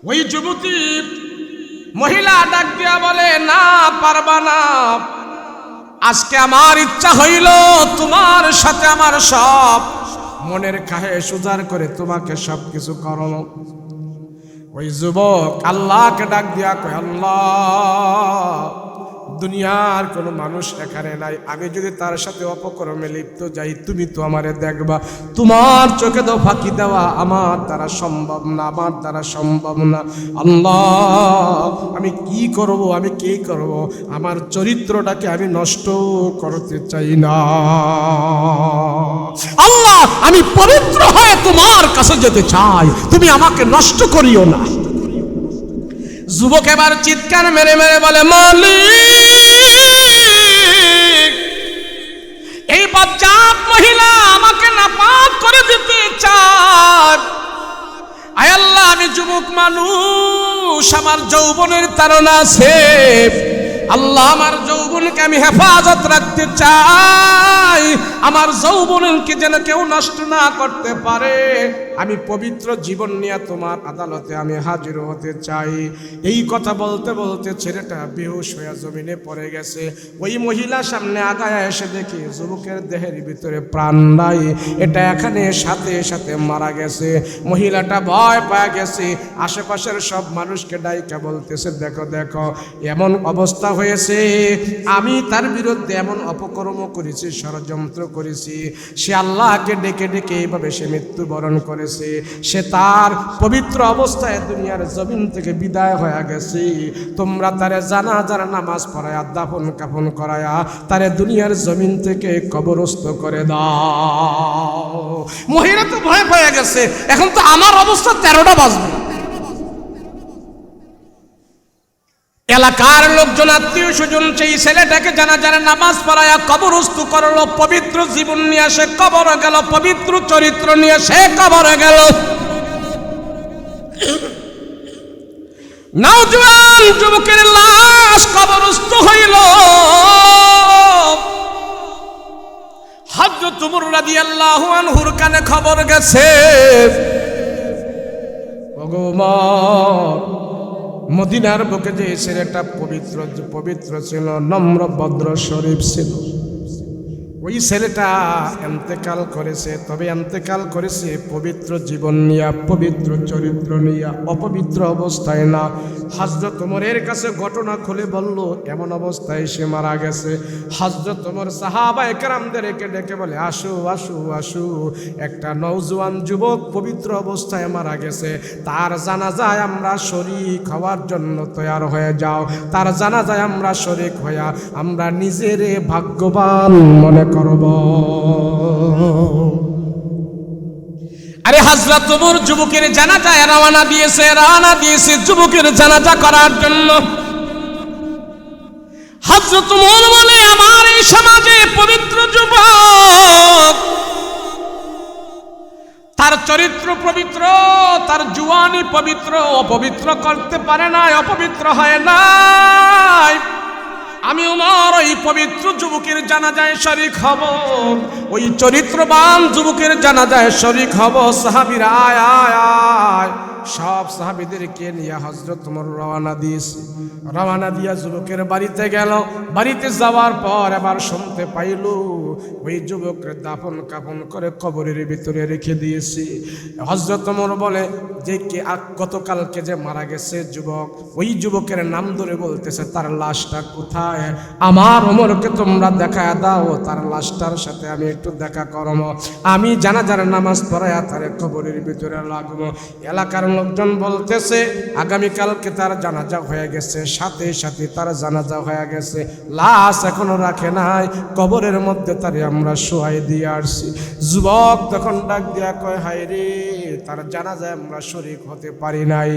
S1: ওই যুবতী মহিলা ডাক দিয়া বলে, না পারবা না, আজকে আমার ইচ্ছা হইল তোমার সাথে আমার সব মনের খাহেশ উজাড় করে তোমাকে সবকিছু করানো। ওই যুবক আল্লাহকে ডাক দিয়া কয়, আল্লাহ, দুনিয়ার কোনো মানুষ এখানে নাই, আমি যদি তার সাথে অপকর্মে লিপ্ত যাই, তুমি তো আমারে দেখবা, তোমার চোখে তো ফাঁকি দেওয়া আমার দ্বারা সম্ভব না, আমার দ্বারা সম্ভব না। আল্লাহ, আমি কি করব, আমি কি করব, আমার চরিত্রটাকে আমি নষ্ট করতে চাই না। আল্লাহ, আমি পবিত্র হয়ে তোমার কাছে যেতে চাই, তুমি আমাকে নষ্ট করিও না। যুবক এবার চিৎকার মেরে মেরে বলে, মালিক, এই বজ্জাত মহিলা আমাকে নাপাক করে দিতে চায়। আয় আল্লাহ, আমি যুবক মানুষ, আমার যৌবনের তাড়না আছে। আল্লাহ, আমার যৌবনকে আমি হেফাজত রাখতে চাই, আমার যৌবনকে যেন কেউ নষ্ট না করতে পারে। আমি পবিত্র জীবন নিয়ে তোমার আদালতে আমি হাজির হতে চাই। এই কথা বলতে বলতে ছেলেটা বেহুশ হয়ে জমিনে পড়ে গেছে। ওই মহিলা সামনে আগায় এসে দেখে যুবকের দেহের ভিতরে প্রাণ নাই, এটা এখানে সাথে সাথে মারা গেছে। মহিলাটা ভয় পেয়ে গেছে, আশেপাশের সব মানুষকে ডাইকা বলতেছে, দেখো দেখো এমন অবস্থা হয়েছে, আমি তার বিরুদ্ধে এমন অপকর্ম করেছি, ষড়যন্ত্র করেছি, সে আল্লাহকে ডেকে ডেকে এইভাবে সে মৃত্যুবরণ করেছে। সে তার পবিত্র অবস্থায় দুনিয়ার জমিন থেকে বিদায় হয়ে গেছে। তোমরা তারে জানাজার নামাজ পড়ায়া দাফন কাফন করায়া তারে দুনিয়ার জমিন থেকে কবরস্থ করে দাও। মহিলা তো ভয় পেয়ে গেছে, এখন তো আমার অবস্থা 13টা বাজবে। এলাকার লোকজন, আত্মীয় স্বজন সেই ছেলেটাকে জানাজার নামাজ পড়ায়া কবরস্থ করলো। পবিত্র জীবন নিয়ে সে কবরে গেল, পবিত্র চরিত্র নিয়ে সে কবরে গেল। নওজোয়ান যুবকের লাশ কবরস্থ হইল। হযরত উমর রাদিয়াল্লাহু আনহুর কানে খবর গেছে, ভগবান মদিনার বুকে যে ছেলেটা পবিত্র ছিল, নম্র ভদ্র শরীফ ছিল, ওই ছেলেটা ইন্তেকাল করেছে। তবে ইন্তেকাল করেছে পবিত্র জীবন নিয়া, পবিত্র চরিত্র নিয়া, অপবিত্র অবস্থায় না। হযরত ওমরের কাছে ঘটনা খুলে বলল, এমন অবস্থায় সে মারা গেছে। হযরত ওমর সাহাবায়ে কেরামদেরকে ডেকে বলে, আসো আসো আসো, একটা নওজোয়ান যুবক পবিত্র অবস্থায় মারা গেছে, তার জানাজায় আমরা শরীক হওয়ার জন্য তৈয়ার হয়ে যাও। তার জানাজায় আমরা শরীক হইয়া আমরা নিজেরে ভাগ্যবান মনে করব। আরে হযরত ওমর যুবকের জানাজায় রওনা দিয়েছে যুবকের জানাজা করার জন্য। হযরত ওমর বলে, আমার এই সমাজে পবিত্র যুবক, তার চরিত্র পবিত্র, তার জুয়ানি পবিত্র, অপবিত্র করতে পারে না, অপবিত্র হয় নাই। আমি ওমর ওই পবিত্র যুবকের জানাজায় শরীক হব, ওই চরিত্রবান যুবকের জানাজায় শরীক হব। সাহাবীরা আয় আয় আয়, সব সাহাবীদেরকে নিয়ে হযরত ওমর রওনা দিয়া যুবকের বাড়িতে গেল। বাড়িতে যাওয়ার পর আবার শুনতে পাইল ওই যুবকের দাফন কাফন করে কবরের ভিতরে রেখে দিয়েছি। হযরত ওমর বলে যে কে গতকালকে যে মারা গেছে যুবক, ওই যুবকের নাম ধরে বলতেছে, তার লাশটা কোথায়? আমার ওমরকে তোমরা দেখায় দাও, তার লাশটার সাথে আমি একটু দেখা করব, আমি জানাজার নামাজ পড়ায়া তার কবরের ভিতরে লাগবো। এলাকার লোকজন বলতেছে আগামীকালকে তার জানাজা হয়ে গেছে, সাথে সাথে তার জানাজা হয়ে গেছে, লাশ এখনো রাখে নাই, কবরের মধ্যে তারে আমরা শোয়াই দিয়ে আসছি। যুবক তখন ডাক দিয়া কয়, হায় রে, তার জানাজায় আমরা শরীক হতে পারি নাই।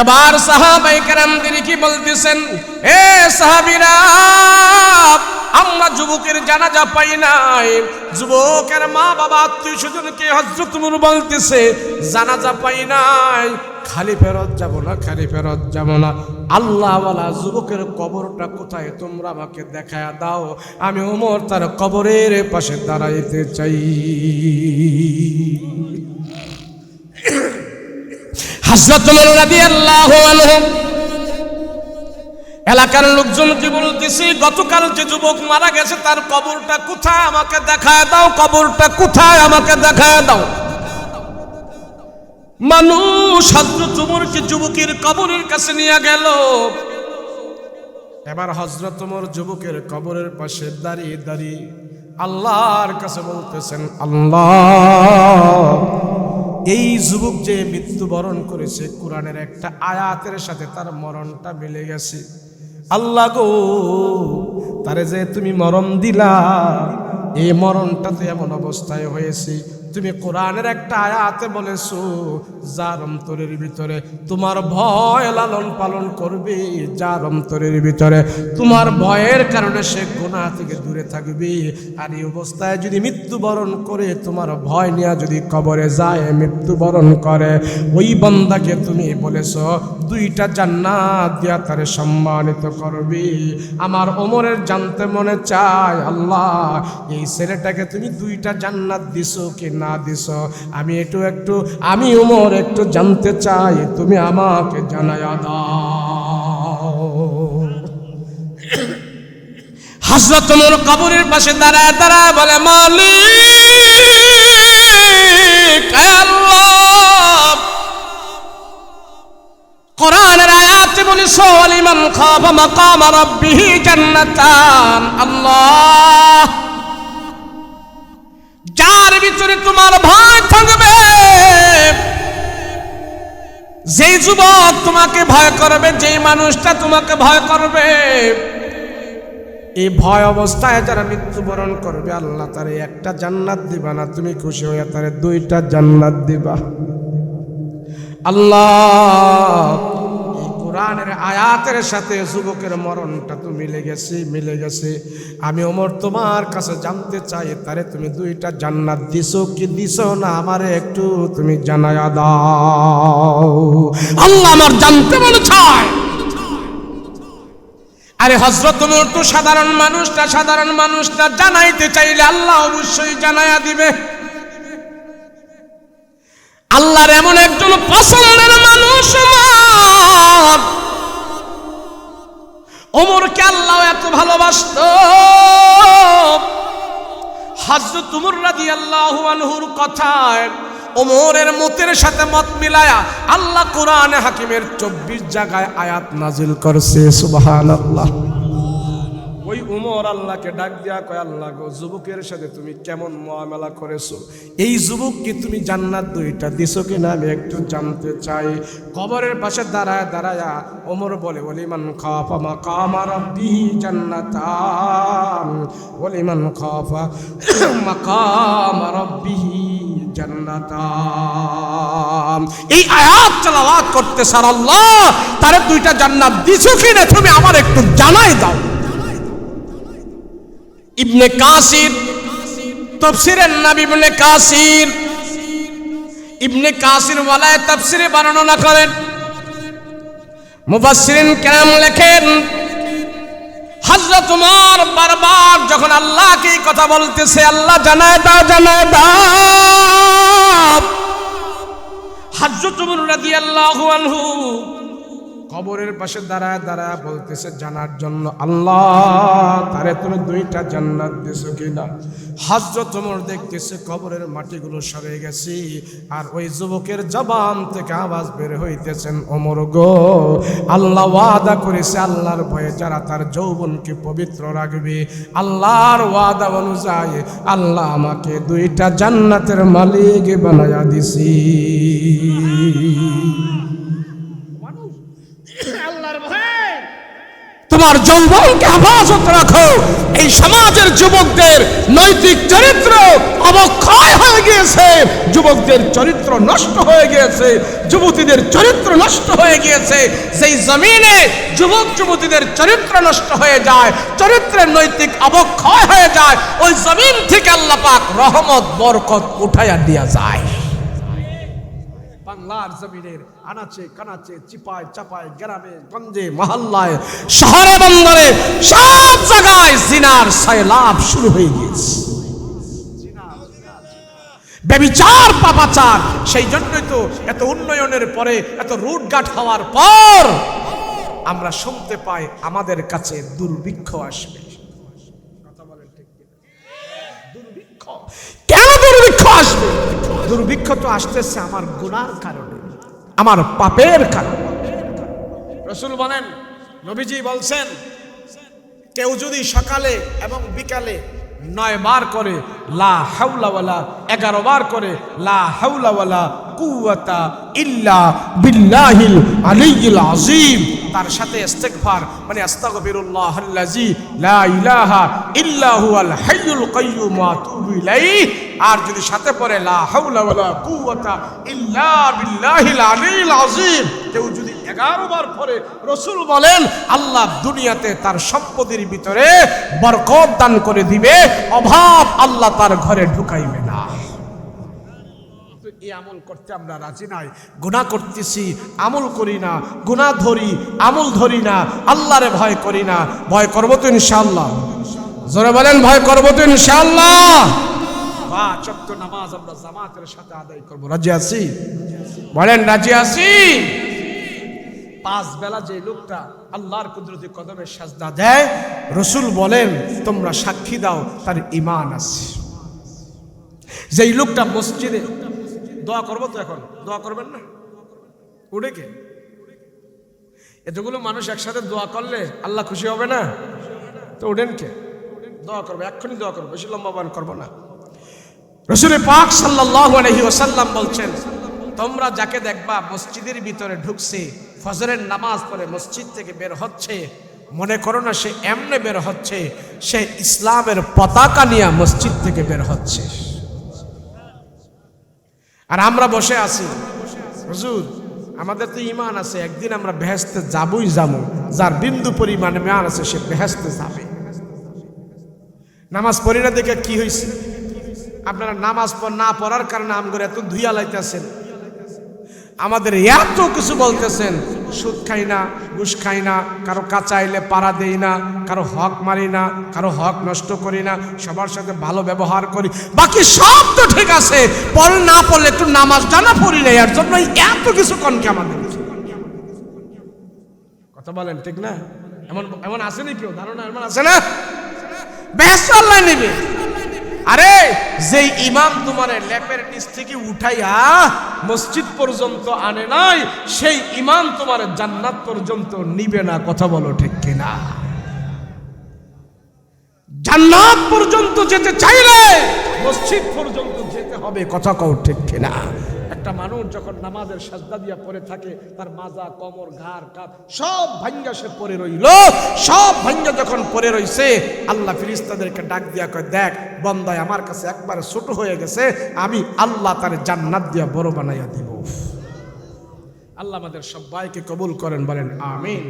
S1: এবার সাহাবায়ে কেরামদের কি বলতেছেন, এ সাহাবীরা, আমরা যুবকের জানাজা পাই নাই। যুবকের মা বাবা আত্মীয় স্বজনকে হযরত ওমর বলতেছে, জানাজা পাই নাই, খালি ফেরত যাব না, খালি ফেরত যাব না। আল্লাহওয়ালা যুবকের কবরটা কোথায় তোমরা আমাকে দেখায়া দাও, আমি ওমর তার কবরের পাশে দাঁড়াইতে চাই। হযরত ওমর রাদিয়াল্লাহু আনহু এলাকার লোকজনকে বলতেছে, গতকাল যে যুবক মারা গেছে তার কবরটা কোথায় আমাকে দেখায় দাও, কবরটা কোথায় আমাকে দেখায় দাও। মানুষ হযরত ওমরকে যুবকের কবরের কাছে নিয়ে গেল। এবার হযরত ওমর যুবকের কবরের পাশে দাঁড়িয়ে দাঁড়িয়ে আল্লাহর কাছে বলতেছেন, আল্লাহ, এই যুবক যে মৃত্যুবরণ করেছে, কোরআনের একটা আয়াতের সাথে তার মরণটা মিলে গেছে। আল্লাহ গো, তারে যে তুমি মরণ দিলা, এই মরণটা তো এমন অবস্থায় হয়েছে, তুমি কোরআনের একটা আয়াতে বলেছো যার অন্তরের ভিতরে তোমার ভয় লালন পালন করবে, যার অন্তরের ভিতরে তোমার ভয়ের কারণে সে গুনাহ থেকে দূরে থাকবে, আর এই অবস্থায় যদি মৃত্যুবরণ করে তোমার ভয় নিয়ে যদি কবরে যায় মৃত্যুবরণ করে, ওই বান্দাকে তুমি বলেছো দুইটা জান্নাত দিয়া তারে সম্মানিত করবে। আমার ওমরের জানতে মনে চায় আল্লাহ এই ছেলেটাকে তুমি দুইটা জান্নাত দিছো কি না দিছো, আমি ওমর একটু জানতে চাই, তুমি আমাকে জানায়া দাও। হযরত ওমর কবরের পাশে দাঁড়ায় দাঁড়ায় বলে মালিক আল্লাহ, কোরআনের আয়াতে বলেছো লিমান খাফা মাকাম রাব্বিহি জান্নাতান। আল্লাহ, যার ভিতরে তোমার ভয় থাকবে, যেই যুবক তোমাকে ভয় করবে, যেই মানুষটা তোমাকে ভয় করবে, এই ভয় অবস্থায় যারা মৃত্যুবরণ করবে আল্লাহ তারে একটা জান্নাত দিবা না, তুমি খুশি হয়ে তারে দুইটা জান্নাত দিবা। আল্লাহ, এই কোরআনের আয়াতের সাথে যুবকের মরণটা তো মিলে গেছে। আমি ওমর তোমার কাছে জানতে চাই তারে তুমি দুইটা জান্নাত দিছো কি দিছো না, আমারে একটু তুমি জানায়া দাও। আল্লাহ আমার জানতে মনে চায়। আরে হযরত ওমর তো সাধারণ মানুষটা জানাইতে চাইলে আল্লাহ অবশ্যই জানায়া দিবে। আল্লাহর এমন একজন পছন্দের মানুষ ওমরকে আল্লাহ এত ভালোবাসতো। হযরত ওমর রাদিয়াল্লাহু আনহুর কথায় ওমরের মতের সাথে মত মিলায়া আল্লাহ কোরআনে হাকিমের 24 জায়গায় আয়াত নাজিল করছে। সুবহানাল্লাহ। ওই ওমর আল্লাহকে ডাক দিয়া কয় আল্লাহ গো, যুবকের সাথে তুমি কেমন মুআমালা করেছো, এই যুবককে তুমি জান্নাত দুইটা দিছো কিনা আমি একটু জানতে চাই। কবরের পাশে দাঁড়ায় দাঁড়ায়া ওমর বলে ওলিমান খাফা মাকামা রাব্বিহি জান্নাতান, ওলিমান খাফা মাকামা রাব্বিহি জান্নাতান। এই আয়াত তেলাওয়াত করতে স্যার আল্লাহ তারে দুইটা জান্নাত দিছো কিনা তুমি আমার একটু জানাই দাও। ইবনে কাসির তাফসীরের নবী ইবনে কাসির ওয়ালায় তাফসীরে বর্ণনা করেন, মুফাসসিরিন কেরাম লেখেন হযরত ওমর বারবার যখন আল্লাহকে এই কথা বলতেছে আল্লাহ জানায় দাও, হযরত ওমর রাদিয়াল্লাহু আনহু কবরের পাশে দাঁড়ায় দাঁড়ায় বলতেছে জানার জন্য আল্লাহ তারে তুমি দুইটা জান্নাত দিছো কিনা। হযরত ওমর দেখতেছে কবরের মাটিগুলো সরে গেছে, আর ওই যুবকের জবান থেকে আওয়াজ বের হইতেছেন ওমর গো, আল্লাহ ওয়াদা করেছে আল্লাহর ভয়ে যারা তার যৌবনকে পবিত্র রাখবে, আল্লাহর ওয়াদা অনুযায়ী আল্লাহ আমাকে দুইটা জান্নাতের মালিক বানায়া দিছি। তোমার যৌবনকে হেফাজত রাখো। এই সমাজের যুবকদের নৈতিক চরিত্র অবক্ষয় হয়ে গিয়েছে, যুবকদের চরিত্র নষ্ট হয়ে গিয়েছে, যুবতীদের চরিত্র নষ্ট হয়ে গিয়েছে। সেই জমিনে যুবক যুবতীদের চরিত্র নষ্ট হয়ে যায়, চরিত্রের নৈতিক অবক্ষয় হয়ে যায়, ওই জমিন থেকে আল্লাহ পাক রহমত বরকত উঠাইয়া দিয়া যায়। বাংলার জমিনের আনাচে কানাচে চিপায় চাপায় গ্রামে গঞ্জে মহল্লায় শহরে বন্দরে সব জায়গায় জিনার সয়লাব শুরু হয়ে গিয়েছে, ব্যভিচার পাপাচার। সেই জন্যই তো এত উন্নয়নের পরে এত রুটঘাট হওয়ার পর আমরা শুনতে পাই আমাদের কাছে দুর্ভিক্ষ আসবে। কথা বলেন ঠিক কিনা? দুর্ভিক্ষ কেন দুর্ভিক্ষ আসবে? দুর্ভিক্ষ তো আসতেছে আমার গুনার কারণে, আমার পাপের কারণে। রাসূল বলেন, নবীজি বলছেন কেউ যদি সকালে এবং বিকালে 9 বার করে লা হাওলা ওয়ালা, 11 বার করে লা হাওলা ওয়ালা কুওয়াতা ইল্লা বিল্লাহিল আলিয়্যিল আযীম। তার সাথে ইস্তিগফার মানে আস্তাগফিরুল্লাহাল্লাযী লা ইলাহা ইল্লা হুয়াল হাইয়ুল কাইয়্যুম ওয়া আতুবু ইলাইহি। আর যদি সাথে পড়ে লা হাওলা ওয়ালা কুওয়াতা ইল্লা বিল্লাহিল আলিয়্যিল আযীম, কেউ যদি 11 বার পড়ে, রাসূল বলেন আল্লাহ দুনিয়াতে তার সম্পদের ভিতরে বরকত দান করে দিবে, অভাব আল্লাহ তার ঘরে ঢুকাইবে না। এই আমল করতে আমরা রাজি নাই, গুনাহ করতেছি, আমল করি না, গুনাহ ধরি, আমল ধরি না, আল্লাহরে ভয় করি না। ভয় করব তো ইনশাআল্লাহ, জোরে বলেন ভয় করব তো ইনশাআল্লাহ। 5 ওয়াক্ত নামাজ আমরা জামাতের সাথে আদায় করব, রাজি আছি? বলেন রাজি আছি? 5 বেলা যে লোকটা আল্লাহর কুদরতি কদমে সাজদা দেয়, রাসূল বলেন তোমরা সাক্ষী দাও তার ঈমান আছে। যেই লোকটা মসজিদে দোয়া করবো, তো এখন দোয়া করবেন না, উঠে কে? এতগুলো মানুষ একসাথে দোয়া করলে আল্লাহ খুশি হবে না? তো উঠেন কে? দোয়া করবো, এক্ষুনি দোয়া করবো, বেশি লম্বা বয়ান করবো না। রাসূল পাক সাল্লাল্লাহু আলাইহি ওয়াসাল্লাম বলছেন, তোমরা যাকে দেখবা মসজিদের ভিতরে ঢুকছে, ফজরের নামাজ পড়ে মসজিদ থেকে বের হচ্ছে, মনে করো না সে এমনে বের হচ্ছে, সে ইসলামের পতাকা নিয়ে মসজিদ থেকে বের হচ্ছে। আর আমরা বসে আছি, হুজুর আমাদের তো ঈমান আছে, একদিন আমরা বেহেশতে যাবই যাবো। যার বিন্দু পরিমাণ ঈমান আছে সে বেহেশতে যাবে। নামাজ পড়ি না দেখে কি হয়েছে? আপনারা নামাজ না পড়ার কারণে আমগরে এত ধুইয়া লাইতেছেন, আমাদের এত কিছু বলতেছেন। সুদ খাই না, ঘুষ খাই না, কারো কাঁচা আইলে পাড়া দেই না, কারো হক মারি না, কারো হক নষ্ট করি না, সবার সাথে ভালো ব্যবহার করি, বাকি সব তো ঠিক আছে। পড়ে না পড়লে একটু নামাজ জানা পড়ি না, এর জন্য এত কিছু কনকে আমাদের কথা বলেন, ঠিক না? এমন এমন আছে নি কেউ ধারণা? এমন আছে না? বেশ আল্লাহ নেবে। আরে যেই ইমাম তোমার লেপের নিচ থেকে উঠাইয়া মসজিদ পর্যন্ত আনে নাই, সেই ইমাম তোমার জান্নাত পর্যন্ত নিবে না। কথা বলো ঠিক কিনা? জান্নাত পর্যন্ত যেতে চাইলে মসজিদ পর্যন্ত যেতে হবে। কথা কও ঠিক কিনা? একটা মানুষ যখন নামাজের সাজদা দিয়া পড়ে থাকে, তার মাজা, কোমর, ঘাড়, কাঁধ সব ভাঙ্গা সে পড়ে রইল। সব ভাঙ্গা যখন পড়ে রইছে, আল্লাহ ফেরেশতাদেরকে ডাক দিয়া কয়, দেখ বান্দায় আমার কাছে একবারে ছোট হয়ে গেছে, আমি আল্লাহ তার জান্নাত দিয়া বড় বানাইয়া দিব। আল্লাহ আমাদের সবাইকে কবুল করেন, বলেন আমিন।